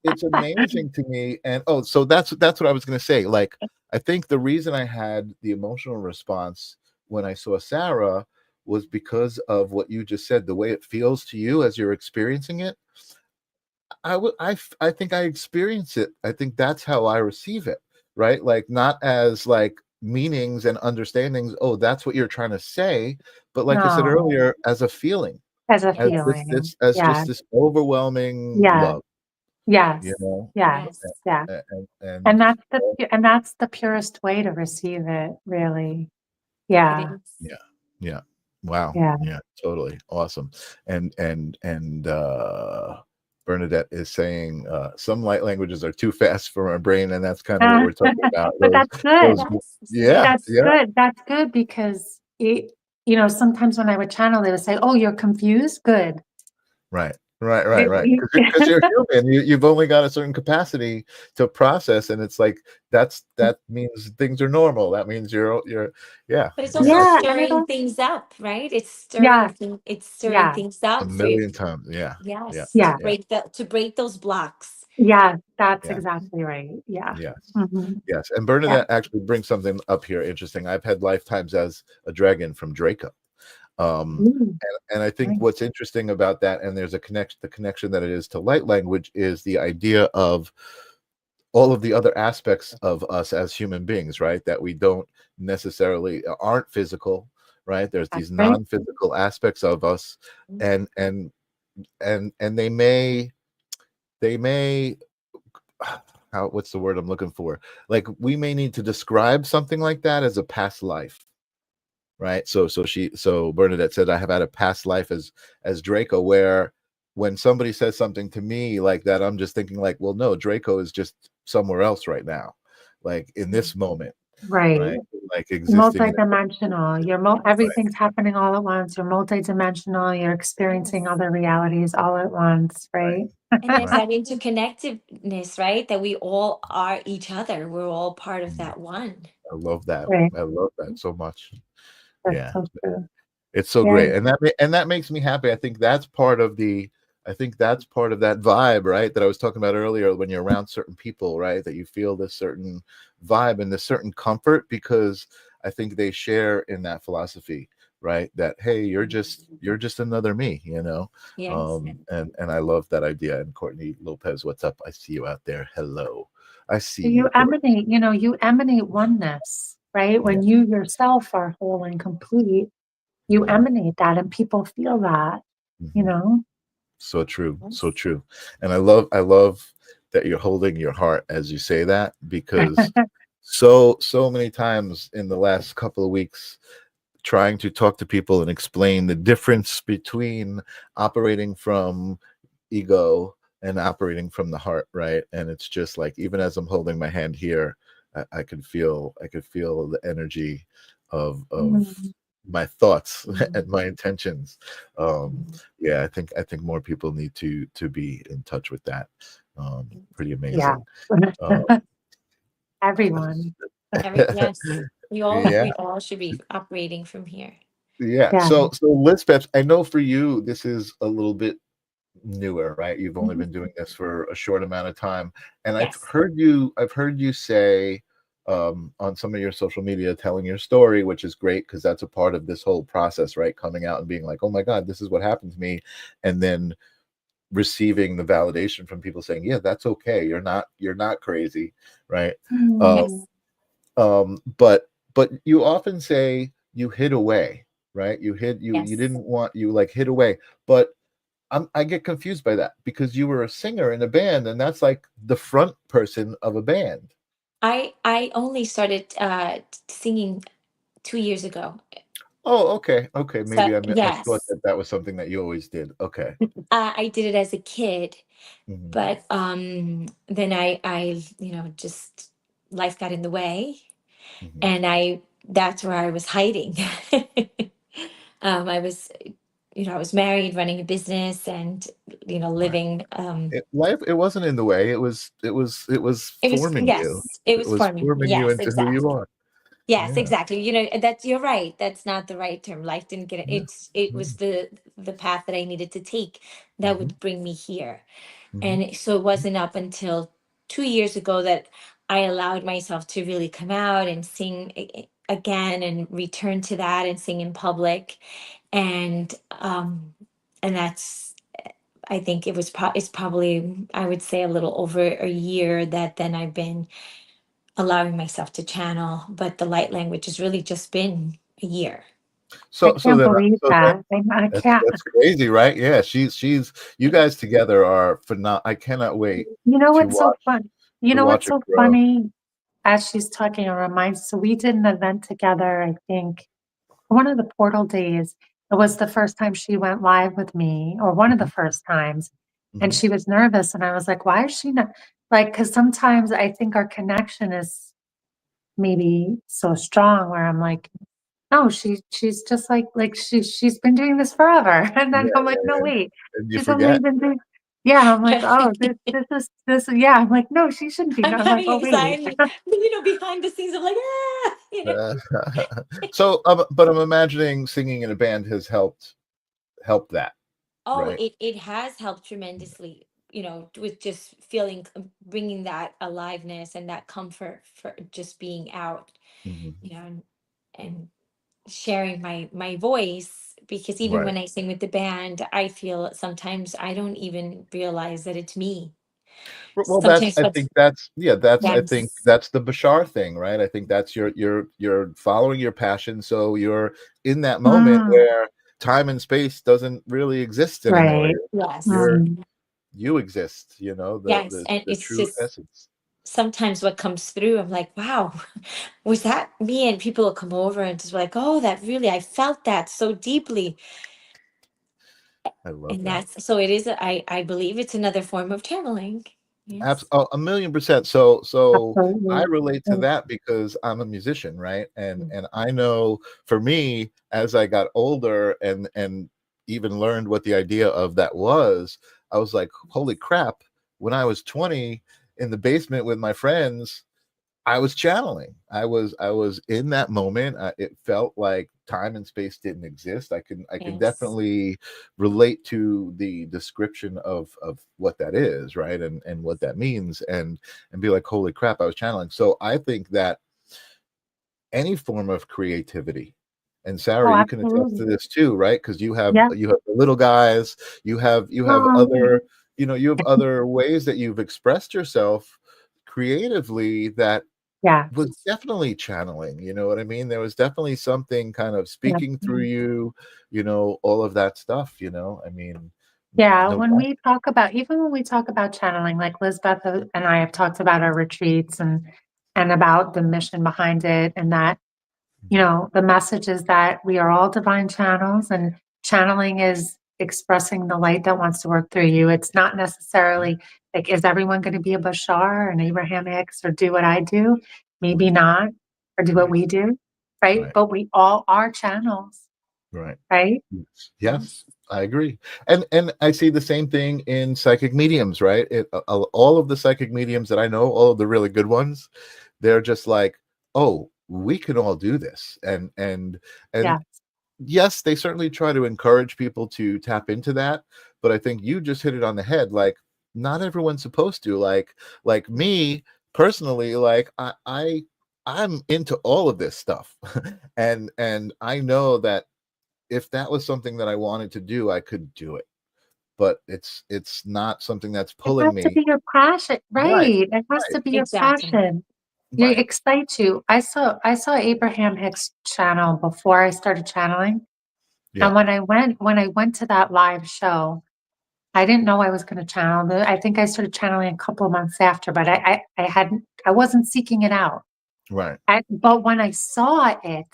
it's amazing to me. And so that's what I was going to say. Like, I think the reason I had the emotional response when I saw Sara was because of what you just said, the way it feels to you as you're experiencing it. I think I experience it. I think that's how I receive it, right? Like, not as like meanings and understandings. Oh, that's what you're trying to say, but like I said No, earlier, as a feeling, as a as Yes. feeling. as Yeah. just this overwhelming Yeah. love, Yes. Yes. Yes. Yeah. and And that's the purest way to receive it, really. It Yeah. is. yeah, yeah, wow, Yeah. yeah, totally awesome. And Bernadette is saying some light languages are too fast for my brain, and that's kind of what we're talking about. But that's good. Those, Yes. yeah, That's yeah. good. That's good because sometimes when I would channel, they would say, "Oh, you're confused." Good. Right, right. Because you're human. You've only got a certain capacity to process, and it's like that means things are normal. That means yeah, But it's yeah. also Yeah, and stirring things up, right? yes, It's stirring yes, things A up for you. million times. Yeah, yeah, Yes, yeah, to break those blocks. yeah. That's yeah. exactly right. Yeah. Yes. Hmm. Yes. And Yeah. Bernadette actually brings something up here interesting. I've had lifetimes as a dragon from Draco. Um, Ooh, and I think nice. what's interesting about that, and there's the connection that it is to light language, is the idea of all of the other aspects of us as human beings, right? That we don't necessarily aren't physical, right? There's That's these right. non-physical aspects of us, and they may how, what's the word I'm looking for? Like, we may need to describe something like that as a past life, right? So Bernadette said, I have had a past life as Draco, where when somebody says something to me like that, I'm just thinking like, well, no, Draco is just somewhere else right now, like in this moment, Right. right? Like existing in Multidimensional. right, Everything's happening all at once. You're multidimensional. You're experiencing Yes. other realities all at once, right? And there's right. that interconnectedness, right? That we all are each other. We're all part of Mm, that one. I love that. Right. I love that so much. That's Yeah, so true. it's so Yeah. great, and that makes me happy. I think that's part of the I think that's part of that vibe, right? That I was talking about earlier, when you're around certain people, right? That you feel this certain vibe and this certain comfort, because I think they share in that philosophy, right? That, hey, you're just another me, you know? Yes. And I love that idea. And Courtney Lopez, what's up? I see you out there. Hello. I see So you, you Courtney. emanate, you emanate oneness, right? Yeah. When you yourself are whole and complete, you Mhm. emanate that and people feel that, you Mhm. know? So true, so Yes. true. And I love that you're holding your heart as you say that, because so many times in the last couple of weeks, trying to talk to people and explain the difference between operating from ego and operating from the heart, right? And it's just like, even as I'm holding my hand here, I could feel the energy of Mm, my thoughts and Mhm. my intentions. Yeah, I think more people need to be in touch with that. Pretty yeah. amazing. uh, Everyone. Yes, yeah. we all should be operating from here. Yeah. Yeah. So Lisbeth, I know for you this is a little bit newer, right? You've only Mhm. been doing this for a short amount of time, and I've Yes. heard you say on some of your social media, telling your story, which is great, because that's a part of this whole process, right? Coming out and being like, oh my God, this is what happened to me, and then receiving the validation from people saying, yeah, that's okay. You're not crazy, right? Uh, Mm, Yes. but you often say you hid away, right? You Yes. didn't want, you like hid away, but I get confused by that, because you were a singer in a band, and that's like the front person of a band. I only started singing 2 years ago. Oh, okay, okay. So Maybe I thought yes, that was something that you always did. Okay. I did it as a kid, Hmm. but then I just life got in the way, Hmm. and I that's where I was hiding. I was I was married, running a business, and Right. living. It wasn't in the way. It was It was, forming you. yes, it It was was for me. forming you Yes, into who you exactly. are. Yes, Yeah. exactly. That you're right. That's not the right term. Life didn't get it. Yeah. It Yeah. was the path that I needed to take that Hmm. would bring me here. Hmm. And so it wasn't up until 2 years ago that I allowed myself to really come out and sing again, and return to that and sing in public. And that's, I think it's probably, I would say, a little over a year that then I've been allowing myself to channel, but the light language has really just been a year. I So so can't then believe so then that. I that's can't. that's crazy, right? Yeah, she's you guys together are phenomenal. I cannot wait You know to what's so watch fun? You to know watch what's it so grow. funny? As she's talking, it reminds. So we did an event together. I think one of the portal days. It was the first time she went live with me, or one of the Mhm, first times, and mhm. she was nervous. And I was like, "Why is she not like?" Because sometimes I think our connection is maybe so strong, where I'm like, "No, she's just like she's been doing this forever." And then Yeah, I'm like, yeah, "No, yeah. wait, And you she's only forget. been doing." Yeah, I'm like, "Oh, this is yeah." I'm like, "No, she shouldn't be." I'm No, I'm like, having "Oh, wait." anxiety, behind the scenes. I'm like, ah. Uh, so, but I'm imagining singing in a band has helped that, Oh, right? it has helped tremendously, with just feeling, bringing that aliveness and that comfort for just being out, Mhm. and sharing my voice, because even Right. when I sing with the band, I feel sometimes I don't even realize that it's me. Well, Sometimes I what's think that's yeah, I think Yes. that's the Bashar thing, right? I think that's you're following your passion, so you're in that moment Mm, where time and space doesn't really exist anymore. right. Yes. You're Mm. you exist, the Yes. the And the it's true just essence. sometimes what comes through, I'm like, wow, was that me? And people will come over and just be like, oh, that really, I felt that so deeply. I love And that. that's so it is, I believe it's another form of channeling. Yes. Oh, 1,000,000%. So I Absolutely. relate to Mm. that because I'm a musician, right? And Mm. and I know for me, as I got older and even learned what the idea of that was, I was like, holy crap, when I was 20 in the basement with my friends, I was channeling. I was in that moment. It felt like time and space didn't exist. I can Yes. definitely relate to the description of what that is, right? And what that means, and be like, holy crap, I was channeling. So I think that any form of creativity, and Oh, Sarah, you can attest absolutely. to this too, right? Because Yeah. you have the little guys, you have Um, other, you have other ways that you've expressed yourself creatively that yeah. was definitely channeling, you know what I mean? There was definitely something kind of Yeah. speaking through you, all of that stuff, I mean, Yeah, no when doubt. we talk about, even when we talk about channeling, like Lisbeth and I have talked about our retreats and about the mission behind it, and that, the message is that we are all divine channels, and channeling is expressing the light that wants to work through you. It's not necessarily like, is everyone going to be a Bashar or an Abraham Hicks or do what I do? Maybe not, or do what Right, we do, right? right, But we all are channels, right. right? Yes, yes, I agree. And I see the same thing in psychic mediums, right? All of the psychic mediums that I know, all of the really good ones, they're just like, oh, we can all do this. And Yeah. yes, they certainly try to encourage people to tap into that, but I think you just hit it on the head. Like, not everyone's supposed to. Like me personally, like I'm into all of this stuff. And I know that if that was something that I wanted to do, I could do it. But it's not something that's It pulling has to me. be your passion, Right, right? It has right, to be your Exactly. passion. It right. excites you. I saw Abraham Hicks channel before I started channeling. Yeah, And when I went to that live show, I didn't know I was going to channel. I think I started channeling a couple of months after, but I wasn't seeking it out. right. But when I saw it,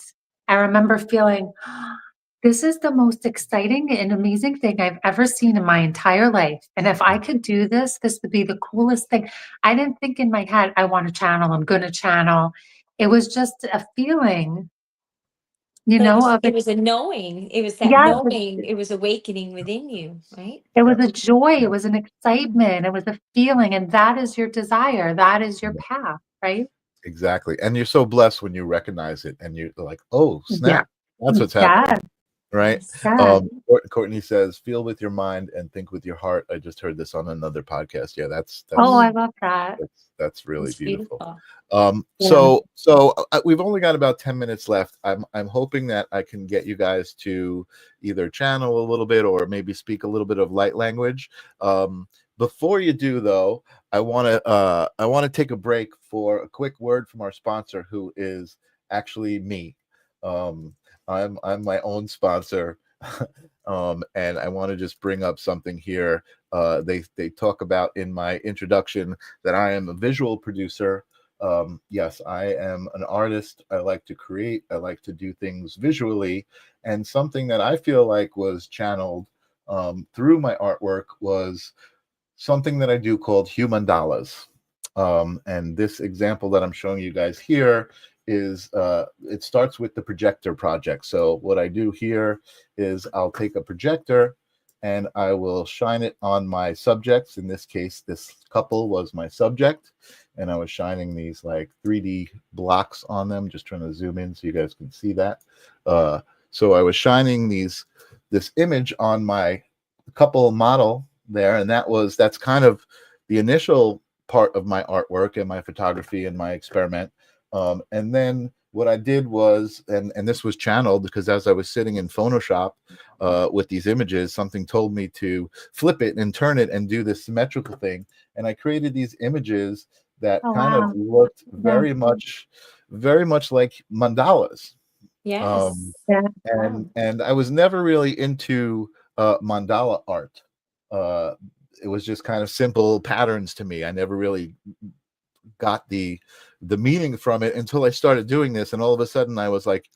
I remember feeling, this is the most exciting and amazing thing I've ever seen in my entire life. And if I could do this, this would be the coolest thing. I didn't think in my head, I want to channel, I'm going to channel. It was just a feeling, So of it it. was a knowing. It was that Yeah, knowing. It was awakening within you, right? it was Yep, a joy, it yep, was an excitement, it was a feeling. And that is your desire, that is your yep. path, right? Exactly. And you're so blessed when you recognize it and you're like, oh, Yeah. snap. That's what's happening. Yes, Right. Yes. yes. Courtney says, feel with your mind and think with your heart. I just heard this on another podcast. Yeah, that's Oh, that's I Mm, love that. that's really it's beautiful. beautiful. Yeah. So we've only got about 10 minutes left. I'm hoping that I can get you guys to either channel a little bit or maybe speak a little bit of light language. Before you do though, I want to take a break for a quick word from our sponsor, who is actually me. Um, I'm my own sponsor. And I want to just bring up something here. They talk about in my introduction that I am a visual producer. Yes, I am an artist. I like to create. I like to do things visually. And something that I feel like was channeled through my artwork was something that I do called human dollars. And this example that I'm showing you guys here is it starts with the projector project. So what I do here is I'll take a projector and I will shine it on my subjects. In this case, this couple was my subject, and I was shining these like 3D blocks on them, just trying to zoom in so you guys can see that. So I was shining this image on my couple model there, and that's kind of the initial part of my artwork and my photography and my experiment. And then what I did was, and this was channeled because as I was sitting in Photoshop with these images, something told me to flip it and turn it and do this symmetrical thing, and I created these images that Oh, kind of wow. looked Yeah. very much like mandalas. Um, Yes. Yeah. Wow. and I was never really into mandala art. Uh, it was just kind of simple patterns to me. I never really got the meaning from it until I started doing this, and all of a sudden I was like,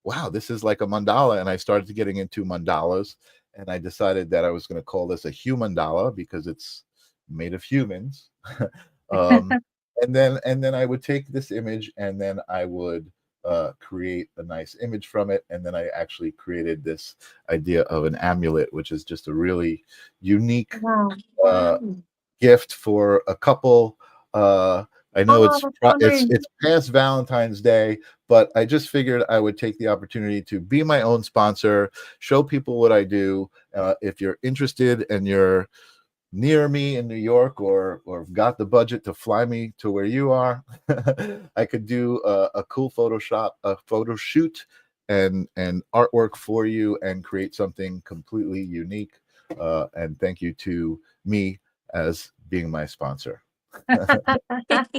wow, this is like a mandala. And I started getting into mandalas, and I decided that I was going to call this a human dollar because it's made of humans. um, and then I would take this image, and then I would create a nice image from it. And then I actually created this idea of an amulet, which is just a really unique Wow. uh, Wow. gift for a couple I know Oh, that's so nice. it's past Valentine's Day, but I just figured I would take the opportunity to be my own sponsor, show people what I do. If you're interested and you're near me in New York, or got the budget to fly me to where you are, I could do a cool a photo shoot, and artwork for you, and create something completely unique. And thank you to me as being my sponsor. uh, That's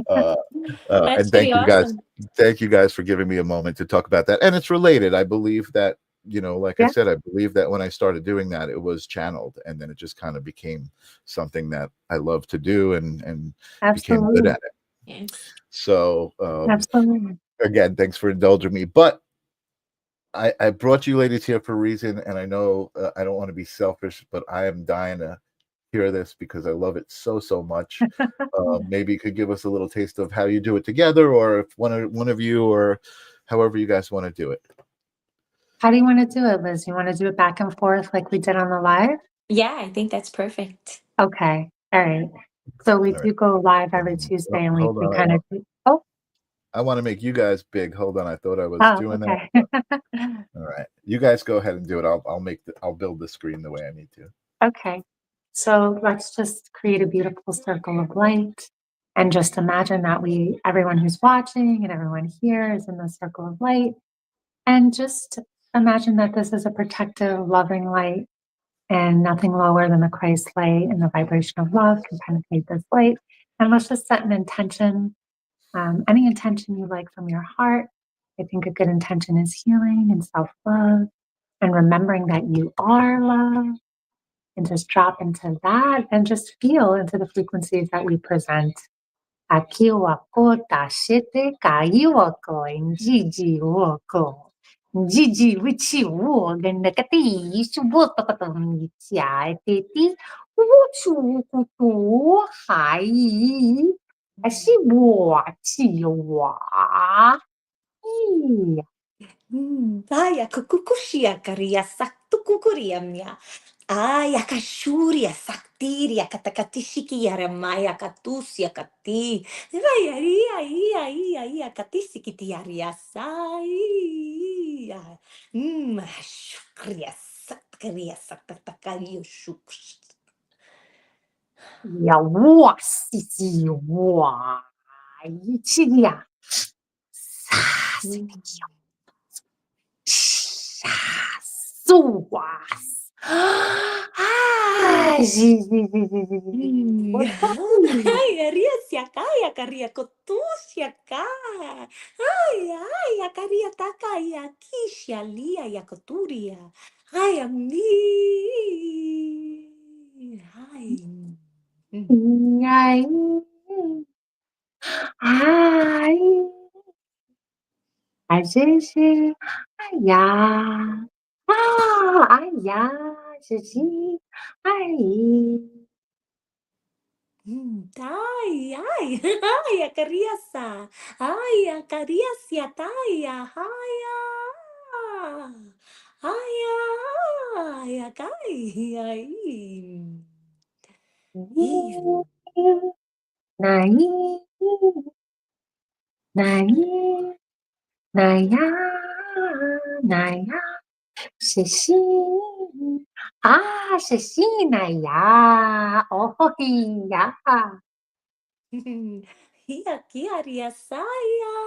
and pretty awesome. thank you guys for giving me a moment to talk about that. And it's related. I believe that, like I Yeah, said, I believe that when I started doing that, it was channeled, and then it just kind of became something that I love to do, and became good absolutely. at it. Yes. So Absolutely. again, thanks for indulging me. But I brought you ladies here for a reason, and I know I don't want to be selfish, but I am dying to hear this because I love it so much. Maybe you could give us a little taste of how you do it together, or if one of you, or however you guys want to do it. How do you want to do it, Liz? You want to do it back and forth like we did on the live? Yeah, I think that's perfect. Okay. All right. So we All right. do go live every Tuesday and we Hold can on. kind of oh, I want to make you guys big. Hold on. I thought I was oh, doing that. okay. All right. You guys go ahead and do it. I'll build the screen the way I need to. Okay. So let's just create a beautiful circle of light and just imagine that everyone who's watching and everyone here is in the circle of light. And just imagine that this is a protective, loving light, and nothing lower than the Christ light and the vibration of love can penetrate this light. And let's just set an intention, any intention you like from your heart. I think a good intention is healing and self love and remembering that you are love, and just drop into that and just feel into the frequencies that we present. Aki wako tashete kai wako injiji wako. Jiji wichi wo ganakati shuboto kotomi chia teti wuchu kutu hai ashibo chi wa. Ai, kukukushia karia saktu kukuria mia. Ai, akashuria saktiria katakatishiki yaramaya katusia kati. Vai ai akatisiki tiaria sai. Shukria sakria sakatakario shuks. Ya wa si si wa. Ichi ya. Sa si suas. Ah, Ai, aria siakaya karia kotusiaka. Ai, akaria taka ia kisha lia ia koturia. Ai, ami. Ai. ai, ai, a gente, ai, ai, Gigi, ai. Ai, ai, akariasa. Ai, akariasia taya. Haya. Haya. Akai. Ai. Nai, nai, naya, naya, xixi. Ah, xixi, naya. Oh, ya. Ia kiaria saya.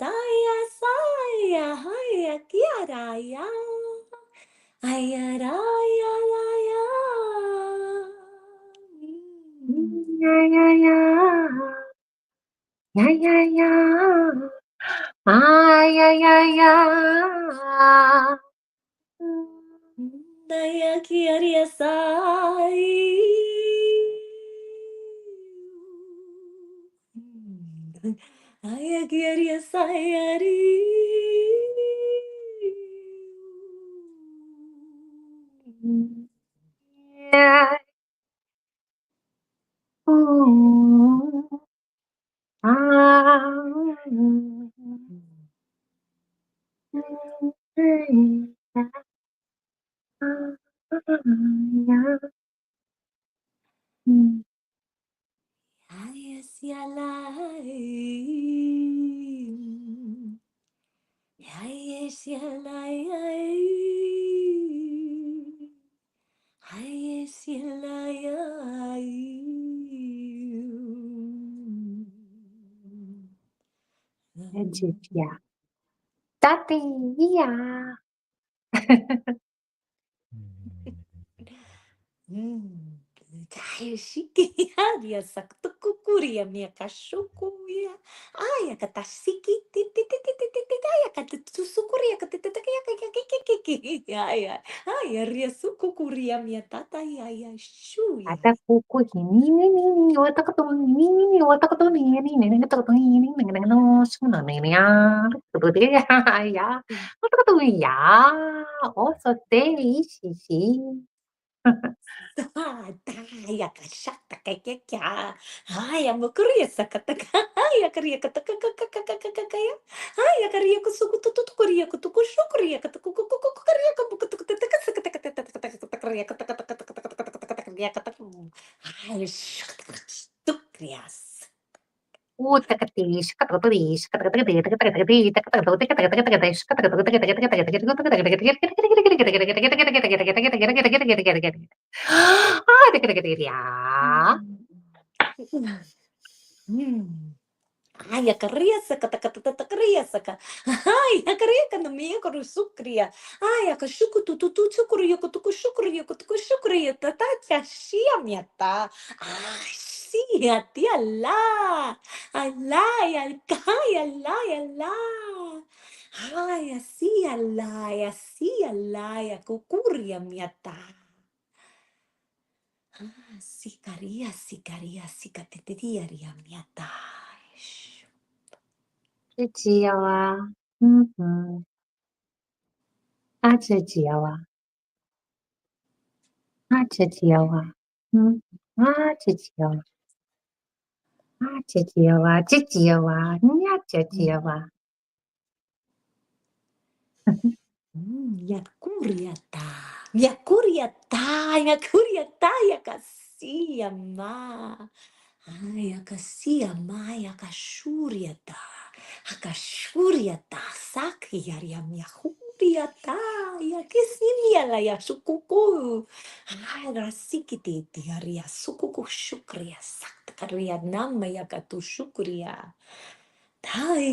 Taya saya. Haya kiaraya. Ayaraya laya. Ya, ya, ya. Ya, ya, ya. Ah, ya, ya, ya. Daya kiaria sai. Aya kiaria sayari. Yeah. Ooh. Ah. Yeah. Tati, yeah. Ai, chiquinha, saktukukuria minha cachucuia. Ai, a catasiki, ai, a catatusucuria, ai, ai, ai, a ria sucucuria minha tata, ai, ai, ai, chuia. Ada kuku ini nih, otak ketemu ini, otak ketemu ini otak ketemu ini, no, sebenarnya ini ya, betul ya, ya, otak ketemu ya, oh, sote, sih. Ai, a cachata, que, ai, a mocuria, sacataca, ai, a caria, catacacacacacacacaia, ai, a caria, cusuco, tutucuria, cutucuchucuria, catacucucucucaria, ai, tucrias. Utakatis, katatis, Ai, a carriça, carriça, ai, a carrica no minha corussucria, ai, a cachuco, tu, sucuria, cutucu, chucria, tata, chia, minha tá, ai, sia, tia lá, alai, alcai, alai, ai, assim, a cucuria, minha tá. Sicaria, minha tá. Jiwa. Aja jiwa. Aja jiwa. Aja jiwa. Aja jiwa. Jiwa. Aja jiwa. Minha curiata, a cacia, ma. Ai, a cacia, mai, a cachuriata. A cachuriata, sacriaria, minha curiata. E a que sim, ela, e a sucucu. Ai, rasikite, aria, sucucu, chucria, sactaria, nama, e a catu, chucria. Tai.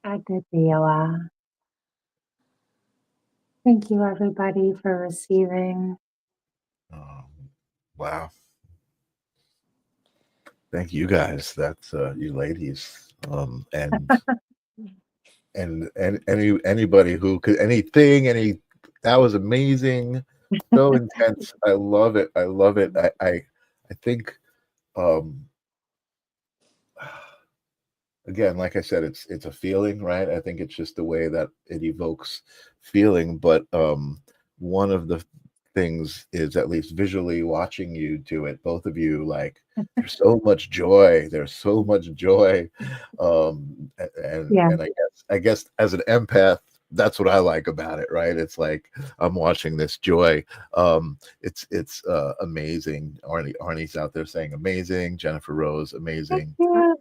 Aja jiwa. Thank you, everybody, for receiving. Wow. Thank you guys. That's you ladies. And anybody who could anything that was amazing, so intense. I love it. I think again, like I said, it's a feeling, right? I think it's just the way that it evokes feeling. But one of the things is, at least visually watching you do it, both of you, like there's so much joy. There's so much joy. Yeah. And I guess as an empath, that's what I like about it, right? It's like I'm watching this joy. It's amazing. Arnie's out there saying amazing. Jennifer Rose, amazing. Yeah.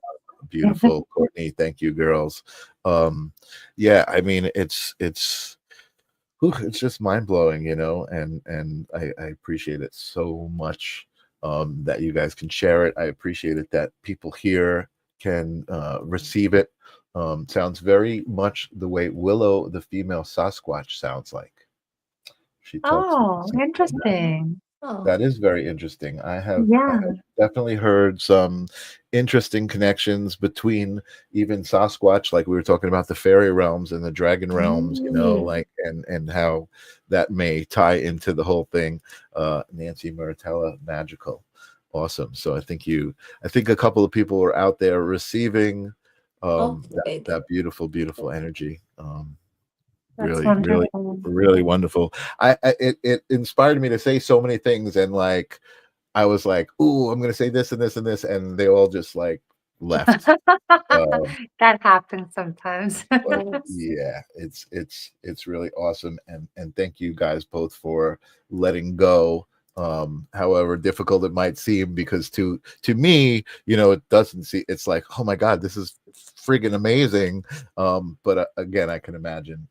Beautiful. Courtney, thank you, girls. Yeah, I mean it's just mind-blowing, and I appreciate it so much, that you guys can share it. I appreciate it that people here can receive it. Sounds very much the way Willow, the female Sasquatch, sounds like. She talks Oh, interesting. that is very interesting. I have Yeah. definitely heard some interesting connections between even Sasquatch, like we were talking about the fairy realms and the dragon realms, like and how that may tie into the whole thing. Nancy Maritella, magical, awesome. So I think a couple of people were out there receiving that beautiful energy. That's Really, really, wonderful. really wonderful. It inspired me to say so many things, and like I was like, "Ooh, I'm gonna say this and this and this," and they all just like left. That happens sometimes. But Yes. yeah, it's really awesome, and thank you guys both for letting go. However difficult it might seem, because to me, it doesn't see. It's like, oh my God, this is friggin' amazing. But again, I can imagine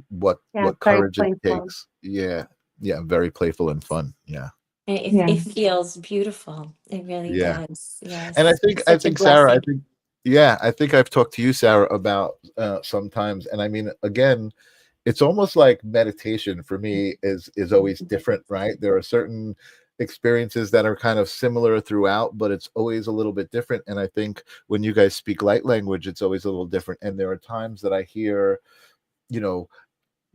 what Yeah, it's very courage it playful. takes. Yeah, yeah, very playful and fun. Yeah, And Yeah. it feels beautiful. It really yeah. does. And I Yes. think It's such a Sarah, blessing. yeah, I think I've talked to you, Sarah, about sometimes, and I mean, again, it's almost like meditation for me is always different, right? There are certain experiences that are kind of similar throughout, but it's always a little bit different. And I think when you guys speak light language, it's always a little different. And there are times that I hear, you know,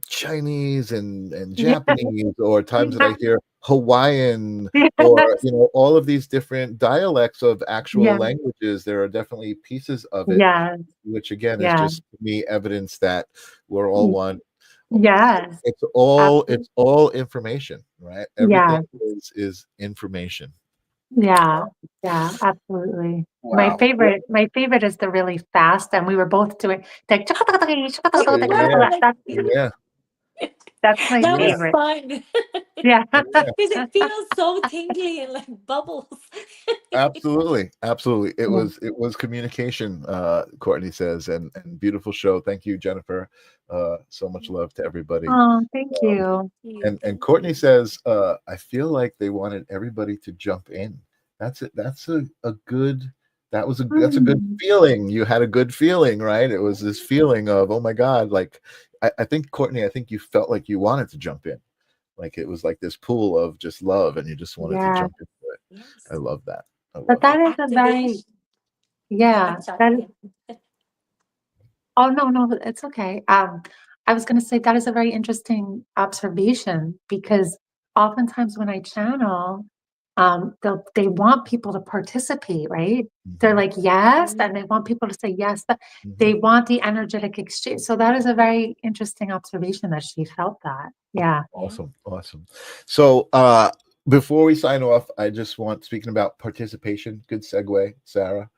Chinese and Yeah. Japanese, or times that I hear Hawaiian, or Yes. all of these different dialects of actual Yeah. languages. There are definitely pieces of it, Yeah. which again is Yeah. just to me evidence that we're all one. Yes. It's Absolutely. all information, right? Everything Yeah. is information. Yeah. Yeah. Absolutely. My Wow. favorite, my favorite is the really fast, and we were both doing like I know, Yeah, like yeah, that's my that yeah, was favorite. fun. Yeah. yeah. Because it feels so tingly and like bubbles. Absolutely, absolutely. It Yeah. was communication, Courtney says, and beautiful show. Thank you, Jennifer. So much love to everybody. Oh, thank Um, you. and Courtney says, I feel like they wanted everybody to jump in. That's a good that's a good Mm. feeling. You had a good feeling, right? It was this feeling of, oh my God, like I think, Courtney, I think you felt like you wanted to jump in. Like it was like this pool of just love, and you just wanted to Yeah. jump into it. I Yes. love that. I But love that that. is a very, Activation. yeah, I'm sorry. that is, Yeah. oh, no, no, it's okay. I was going to say that is a very interesting observation, because oftentimes when I channel, they want people to participate, right? They're Mhm, like, yes, Mhm. and they want people to say yes, but mhm. they want the energetic exchange. So that is a very interesting observation that she felt that. Yeah. Yeah. Awesome, awesome. So, before we sign off, I just want, speaking about participation, good segue, Sarah.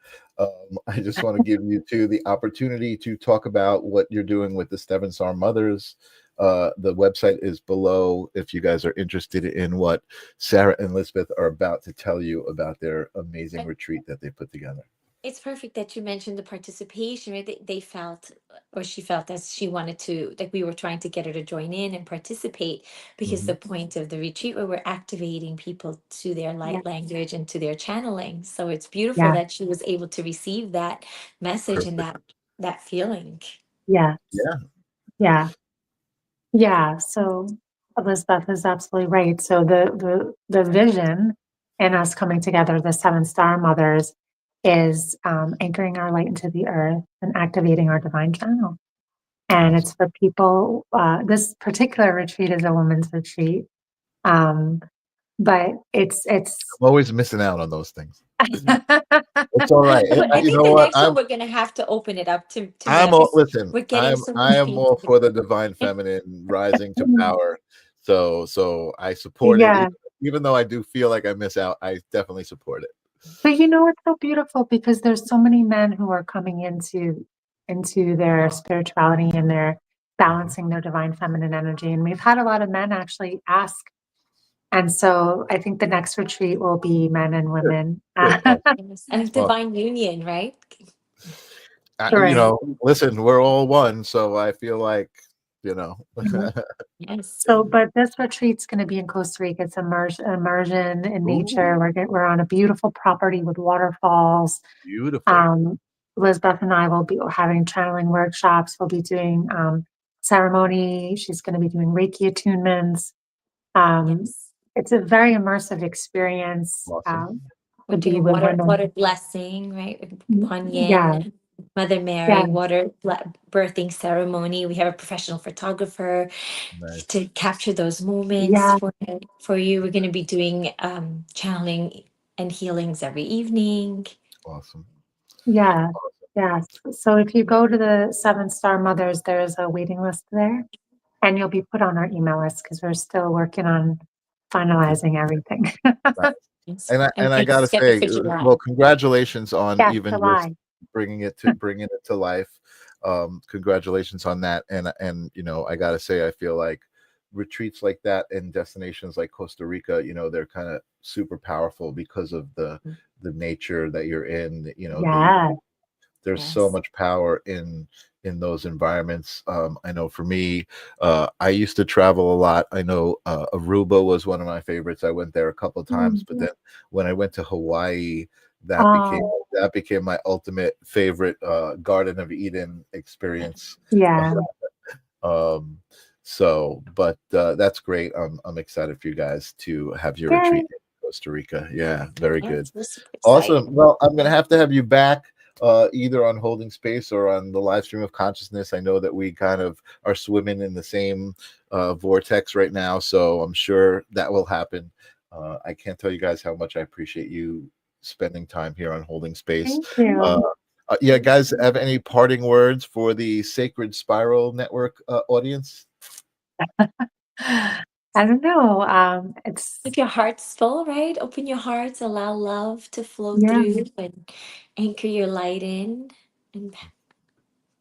I just want to give you two the opportunity to talk about what you're doing with the Seven Star Mothers. The website is below if you guys are interested in what Sarah and Lisbeth are about to tell you about their amazing retreat that they put together. It's perfect that you mentioned the participation, right? They felt, or she felt, as she wanted to, like we were trying to get her to join in and participate, because Mhm. the point of the retreat where we're activating people to their Yeah. light language and to their channeling. So it's beautiful Yeah. that she was able to receive that message and Perfect. that feeling. Yeah. Yeah. Yeah. Yeah, so Elizabeth is absolutely right. So the vision in us coming together, the seven star mothers, is anchoring our light into the earth and activating our divine channel. And Awesome. it's for people. This particular retreat is a women's retreat, um, but it's. I'm always missing out on those things. It's all right. But I You think know the what? next one we're gonna have to open it up to men, I'm all, because listen. we're getting so I many am all things. for the divine feminine rising to power. So I support it, Yeah, even though I do feel like I miss out. I definitely support it. but you know it's so beautiful because there's so many men who are coming into their spirituality, and they're Mhm. balancing their divine feminine energy. And we've had a lot of men actually ask. And so I think the next retreat will be men and Good, women. good, awesome, Yes. And awesome. divine union, right? Right. Listen, we're all one, so I feel like, you know, Yes. So, but this retreat's going to be in Costa Rica. It's immersion in nature. ooh, We're on a beautiful property with waterfalls. beautiful, Um, Elizabeth and I will be having channeling workshops. We'll be doing ceremony. She's going to be doing Reiki attunements. Um, Yes. it's a very immersive experience awesome, We're to be doing with women. water blessing, right? With Kuan Yeah, Yin, Mother yeah, Mary, birthing ceremony. We have a professional photographer nice, to capture those moments yeah, for you. We're going to be doing channeling and healings every evening. awesome, yeah, awesome. yeah. So if you go to the Seven Star Mothers, there is a waiting list there. And you'll be put on our email list because we're still working on finalizing everything. Nice. Yes. And I Thank you, gotta Stephanie, say, for July. well, congratulations on Yes, even just July. bringing it to life. Congratulations on that. And you know, I gotta say, I feel like retreats like that and destinations like Costa Rica, you know, they're kind of super powerful because of the nature that you're in. You know, Yeah. there's so Yes. much power in those environments. I know for me, I used to travel a lot. I know Aruba was one of my favorites. I went there a couple of times, but then when I went to Hawaii, that became Oh, my ultimate favorite Garden of Eden experience. yeah. Um, so, but that's great. I'm excited for you guys to have your Yay. retreat in Costa Rica. Yeah, very good. Yes, we're super excited. Awesome. Well, I'm going to have you back either on Holding Space or on the live stream of consciousness. I know that we kind of are swimming in the same vortex right now, so I'm sure that will happen. I can't tell you guys how much I appreciate you spending time here on Holding Space. Thank you. Yeah, guys, have any parting words for the Sacred Spiral Network audience? I don't know. It's If your heart's full, right? Open your hearts, allow love to flow yeah. through, and anchor your light in, and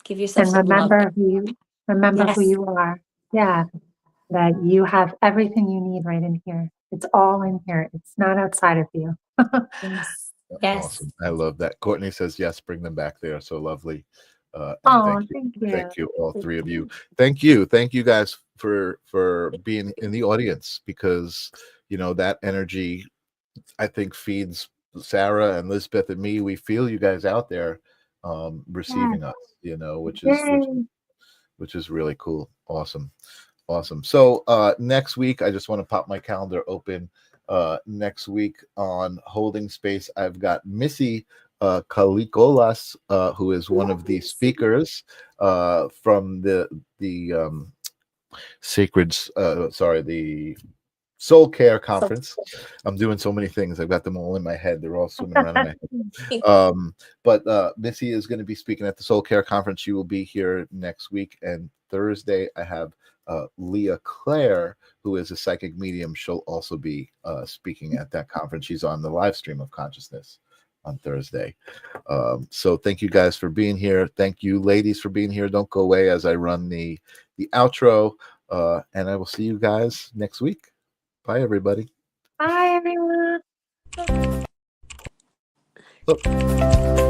give yourself And some love. remember who Yes. you are. Yeah. That you have everything you need right in here. It's all in here. It's not outside of you. Yes. Yes. Awesome. I love that. Courtney says yes, bring them back. They are so lovely. And Oh, thank you. thank you, all three of you. Thank you guys for being in the audience, because you know that energy I think feeds Sara and Lisbeth and me. We feel you guys out there Yeah. receiving us, you know, Yay. which is really cool. Awesome. So next week, I just want to pop my calendar open. Next week on Holding Space, I've got Missy Kalikolas, who is one of the speakers from the sacred, the Soul Care So Conference. I'm doing so many things. I've got them all in my head. They're all swimming around in my head. But Missy is going to be speaking at the Soul Care Conference. She will be here next week. And Thursday, I have Leah Claire, who is a psychic medium. She'll also be speaking at that conference. She's on the live stream of consciousness on Thursday. So thank you guys for being here. Thank you, ladies, for being here. Don't go away as I run the outro. And I will see you guys next week. Bye, everybody. Bye, everyone. Look.